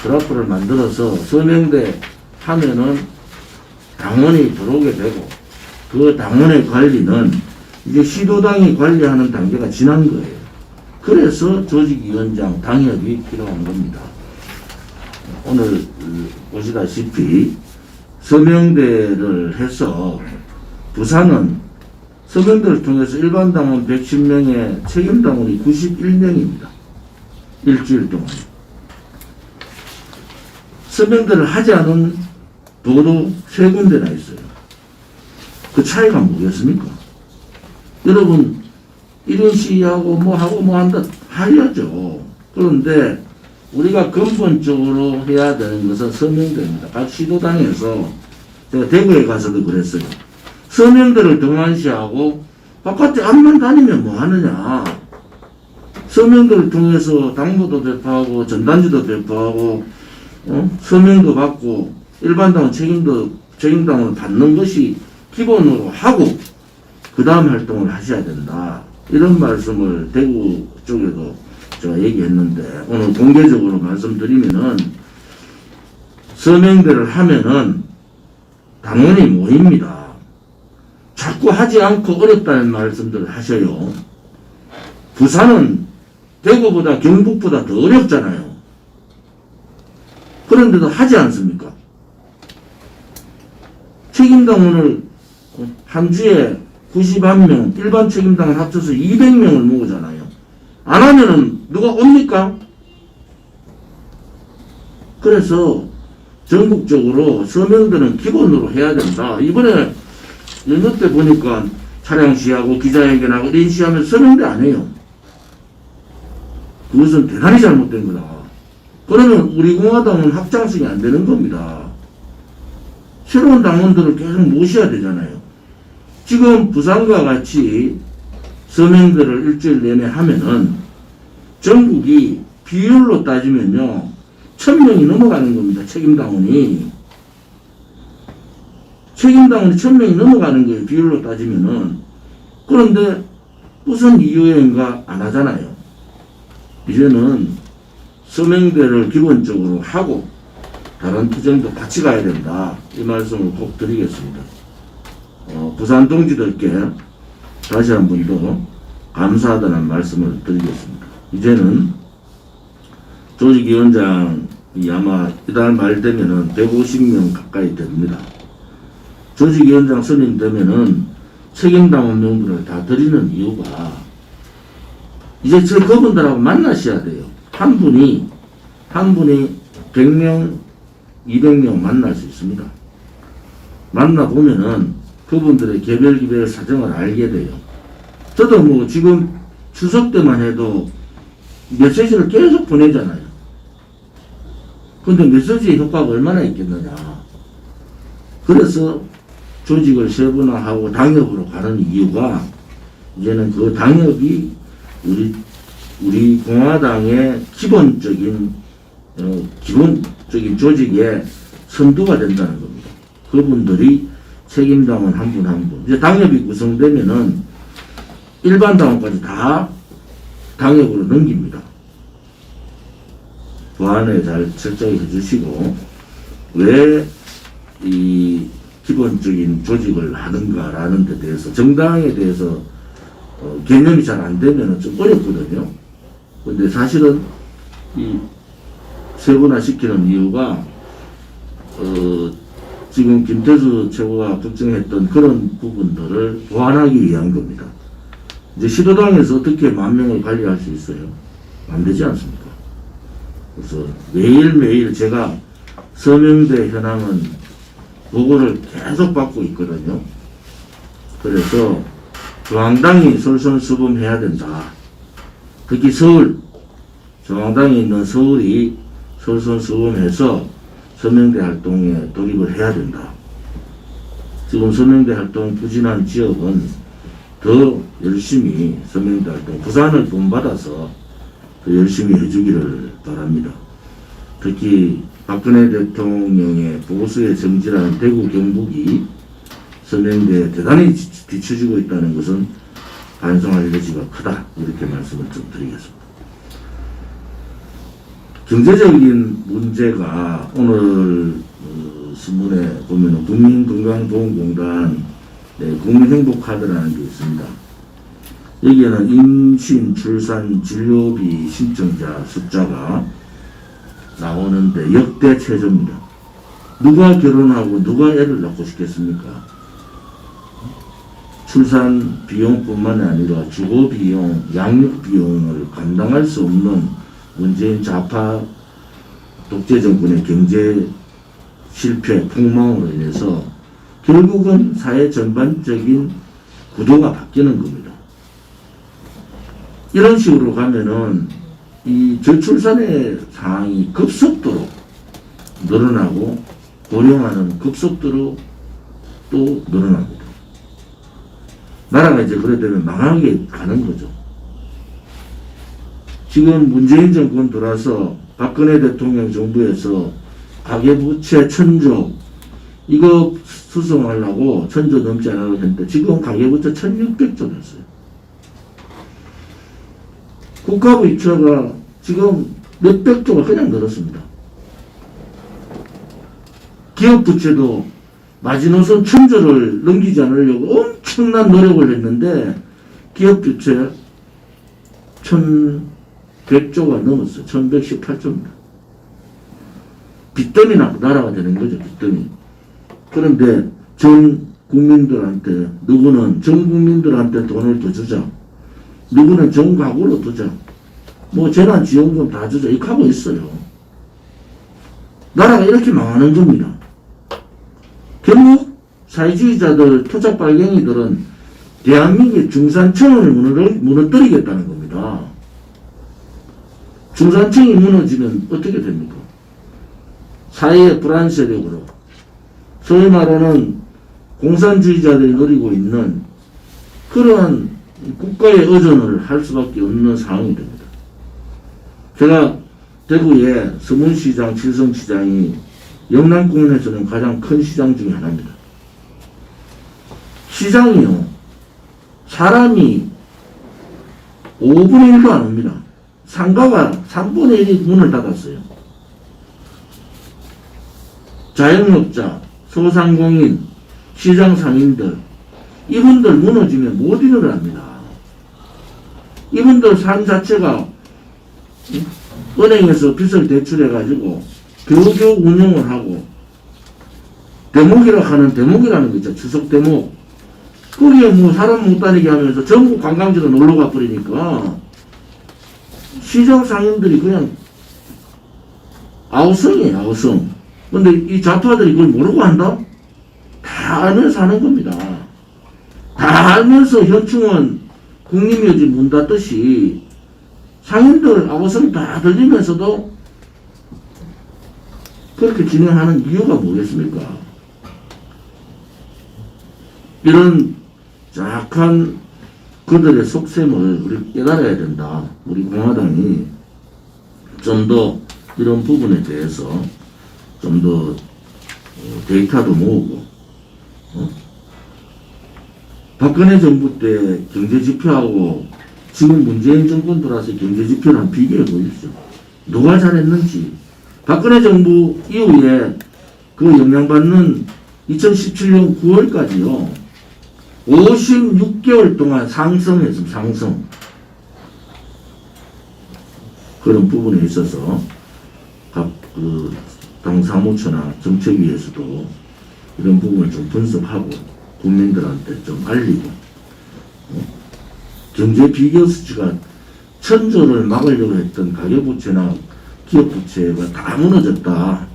그래프를 만들어서 서명대 하면은 당원이 들어오게 되고 그 당원의 관리는 이제 시도당이 관리하는 단계가 지난 거예요. 그래서 조직위원장 당협이 필요한 겁니다. 오늘 보시다시피 서명대를 해서 부산은 서명대를 통해서 일반 당원 110명에 책임 당원이 91명입니다. 일주일 동안. 서명대를 하지 않은 도로 3군데나 있어요. 그 차이가 뭐겠습니까? 여러분 1인 시위하고 뭐 하고 뭐 한다 하야죠. 그런데 우리가 근본적으로 해야 되는 것은 서명대입니다. 각 시도당에서 제가 대구에 가서도 그랬어요. 서명대를 등한시하고 바깥에 앞만 다니면 뭐 하느냐. 서명대를 통해서 당무도 배포하고 전단지도 배포하고 서명도 받고 일반당원 책임당원을 받는 것이 기본으로 하고 그 다음 활동을 하셔야 된다. 이런 말씀을 대구 쪽에도 제가 얘기했는데 오늘 공개적으로 말씀드리면은 서명대를 하면은 당원이 모입니다. 자꾸 하지 않고 어렵다는 말씀들을 하셔요. 부산은 대구보다 경북보다 더 어렵잖아요. 그런데도 하지 않습니까? 책임당원을 한 주에 91명, 일반 책임당원 합쳐서 200명을 모으잖아요. 안 하면은 누가 옵니까? 그래서 전국적으로 서명들은 기본으로 해야 된다. 이번에 연휴 때 보니까 차량 시하고 기자회견하고 이런 시하면 서명대 안 해요. 그것은 대단히 잘못된 거다. 그러면 우리 공화당은 확장성이 안 되는 겁니다. 새로운 당원들을 계속 모셔야 되잖아요. 지금 부산과 같이 서명들을 일주일 내내 하면은 전국이 비율로 따지면요 1000명이 넘어가는 겁니다. 책임당원이 1000명이 넘어가는 거예요. 비율로 따지면은. 그런데 무슨 이유인가 안 하잖아요. 이제는 서명대를 기본적으로 하고 다른 투쟁도 같이 가야 된다. 이 말씀을 꼭 드리겠습니다. 부산 동지들께 다시 한 번 더 감사하다는 말씀을 드리겠습니다. 이제는 조직위원장이 아마 이달 말 되면은 150명 가까이 됩니다. 조직위원장 선임되면은 책임당원 명부를 다 드리는 이유가 이제 그분들하고 만나셔야 돼요. 한 분이 100명, 200명 만날 수 있습니다. 만나보면은 그분들의 개별 사정을 알게 돼요. 저도 뭐 지금 추석 때만 해도 메시지를 계속 보내잖아요. 근데 메시지의 효과가 얼마나 있겠느냐. 그래서 조직을 세분화하고 당협으로 가는 이유가 이제는 그 당협이 우리 공화당의 기본적인 조직의 선두가 된다는 겁니다. 그분들이 책임당원 한 분 한 분. 이제 당협이 구성되면은 일반 당원까지 다 당협으로 넘깁니다. 보안에 잘 철저히 해주시고 왜 이 기본적인 조직을 하는가라는 데 대해서 정당에 대해서 개념이 잘 안 되면 좀 어렵거든요. 근데 사실은 이 세분화시키는 이유가 지금 김태수 최고가 걱정했던 그런 부분들을 보완하기 위한 겁니다. 이제 시도당에서 어떻게 10,000명을 관리할 수 있어요? 안 되지 않습니까? 그래서 매일매일 제가 서명대 현황은 보고를 계속 받고 있거든요. 그래서 중앙당이 솔선수범해야 된다. 특히 서울, 중앙당에 있는 서울이 솔선수범해서 서명대 활동에 돌입을 해야 된다. 지금 서명대 활동 부진한 지역은 더 열심히 서명대 활동, 부산을 본받아서 더 열심히 해주기를 바랍니다. 특히 박근혜 대통령의 보수의 정지라는 대구 경북이 서명대에 대단히 뒤처지고 있다는 것은 반성할 여지가 크다. 이렇게 말씀을 좀 드리겠습니다. 경제적인 문제가 오늘 신문에 보면 국민건강보험공단 국민행복카드라는 게 있습니다. 여기에는 임신, 출산, 진료비 신청자 숫자가 나오는데 역대 최저입니다. 누가 결혼하고 누가 애를 낳고 싶겠습니까? 출산 비용뿐만 아니라 주거 비용, 양육 비용을 감당할 수 없는 문재인 좌파 독재 정권의 경제 실패, 폭망으로 인해서 결국은 사회 전반적인 구도가 바뀌는 겁니다. 이런 식으로 가면은 이 저출산의 상황이 급속도로 늘어나고 고령화는 급속도로 또 늘어납니다. 나라가 이제 그래 되면 망하게 가는 거죠. 지금 문재인 정권 들어서 박근혜 대통령 정부에서 가계부채 1,000조 이거 수송하려고 1,000조 넘지 않으려고 했는데 지금 가계부채 1,600조 됐어요. 국가부채가 지금 몇백 조가 그냥 늘었습니다. 기업부채도 마지노선 1,000조를 넘기지 않으려고 엄청난 노력을 했는데 기업부채 100조가 넘었어요. 1118조입니다. 빚더미 나라가 되는 거죠. 빚더미. 그런데 전 국민들한테 누구는 전 국민들한테 돈을 더 주자. 누구는 전 가구로 두자. 뭐 재난지원금 다 주자. 이렇게 하고 있어요. 나라가 이렇게 망하는 겁니다. 결국 사회주의자들, 토착발갱이들은 대한민국의 중산층을 무너뜨리겠다는 겁니다. 중산층이 무너지면 어떻게 됩니까? 사회의 불안 세력으로 소위 말하는 공산주의자들이 노리고 있는 그러한 국가의 의존을 할 수밖에 없는 상황이 됩니다. 제가 대구의 서문시장, 칠성시장이 영남권에서는 가장 큰 시장 중에 하나입니다. 시장이요, 사람이 5분의 1도 안 옵니다. 상가가 3분의 1이 문을 닫았어요. 자영업자, 소상공인, 시장 상인들, 이분들 무너지면 못 일어납니다. 이분들 삶 자체가 은행에서 빚을 대출해가지고 겨우겨우 운영을 하고 대목이라 하는 대목이라는 거 있죠. 추석 대목. 거기에 뭐 사람 못 다니게 하면서 전국 관광지로 놀러 가버리니까 시장 상인들이 그냥 아우성이에요. 아우성. 근데 이 좌파들이 그걸 모르고 한다? 다 알면서 하는 겁니다. 다 알면서 현충원 국립묘지 문 닫듯이 상인들 아우성 다 들리면서도 그렇게 진행하는 이유가 뭐겠습니까? 이런 약한 그들의 속셈을 우리 깨달아야 된다. 우리 공화당이 좀 더 이런 부분에 대해서 좀 더 데이터도 모으고 박근혜 정부 때 경제지표하고 지금 문재인 정권 들어와서 경제지표를 한번 비교해 보십시오. 누가 잘했는지. 박근혜 정부 이후에 그 영향받는 2017년 9월까지요. 56개월 동안 상승했습니다. 상승. 그런 부분에 있어서 각 당 사무처나 정책위에서도 이런 부분을 좀 분석하고 국민들한테 좀 알리고 경제 비교 수치가 천조를 막으려고 했던 가계부채나 기업부채가 다 무너졌다.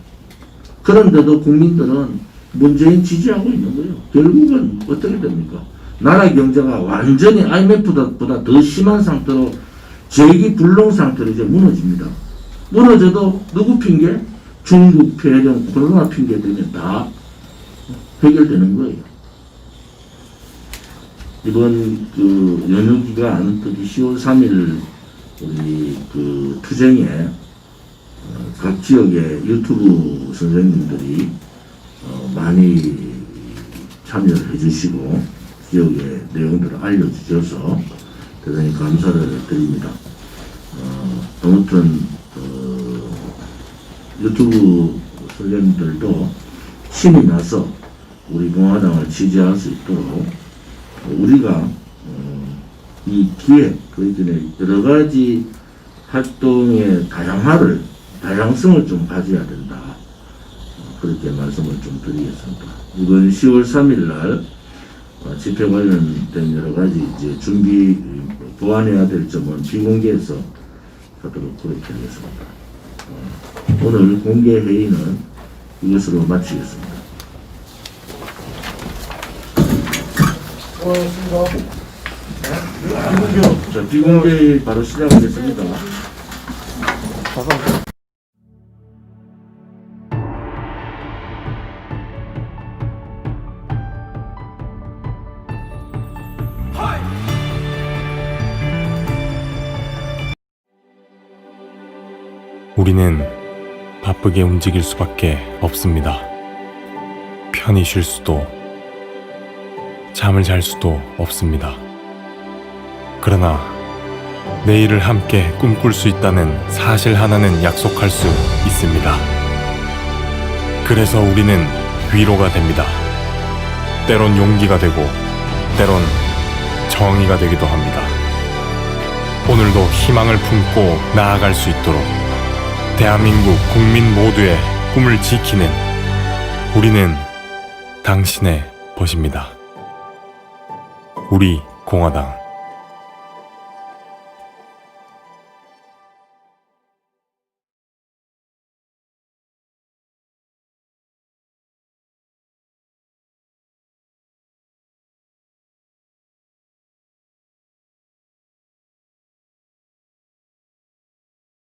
그런데도 국민들은 문재인 지지하고 있는 거예요. 결국은 어떻게 됩니까? 나라 경제가 완전히 IMF보다 더 심한 상태로 재기불능 상태로 이제 무너집니다. 무너져도 누구 핑계? 중국 폐렴, 코로나 핑계 되면 다 해결되는 거예요. 이번 연휴 기간, 특히 10월 3일 우리 투쟁에 각 지역의 유튜브 선생님들이 많이 참여를 해주시고 지역의 내용들을 알려주셔서 대단히 감사를 드립니다. 아무튼 유튜브 선생님들도 힘이 나서 우리 공화당을 지지할 수 있도록 우리가 이 기획, 그 전에 여러 가지 활동의 다양성을 좀 가져야 된다. 그렇게 말씀을 좀 드리겠습니다. 이번 10월 3일 날 집회 관련된 여러 가지 이제 보완해야 될 점은 비공개해서 하도록 그렇게 하겠습니다. 오늘 공개 회의는 이것으로 마치겠습니다. 자, 비공개 회의 바로 시작하겠습니다. 우리는 바쁘게 움직일 수밖에 없습니다. 편히 쉴 수도, 잠을 잘 수도 없습니다. 그러나 내일을 함께 꿈꿀 수 있다는 사실 하나는 약속할 수 있습니다. 그래서 우리는 위로가 됩니다. 때론 용기가 되고, 때론 정의가 되기도 합니다. 오늘도 희망을 품고 나아갈 수 있도록 대한민국 국민 모두의 꿈을 지키는 우리는 당신의 벗입니다. 우리 공화당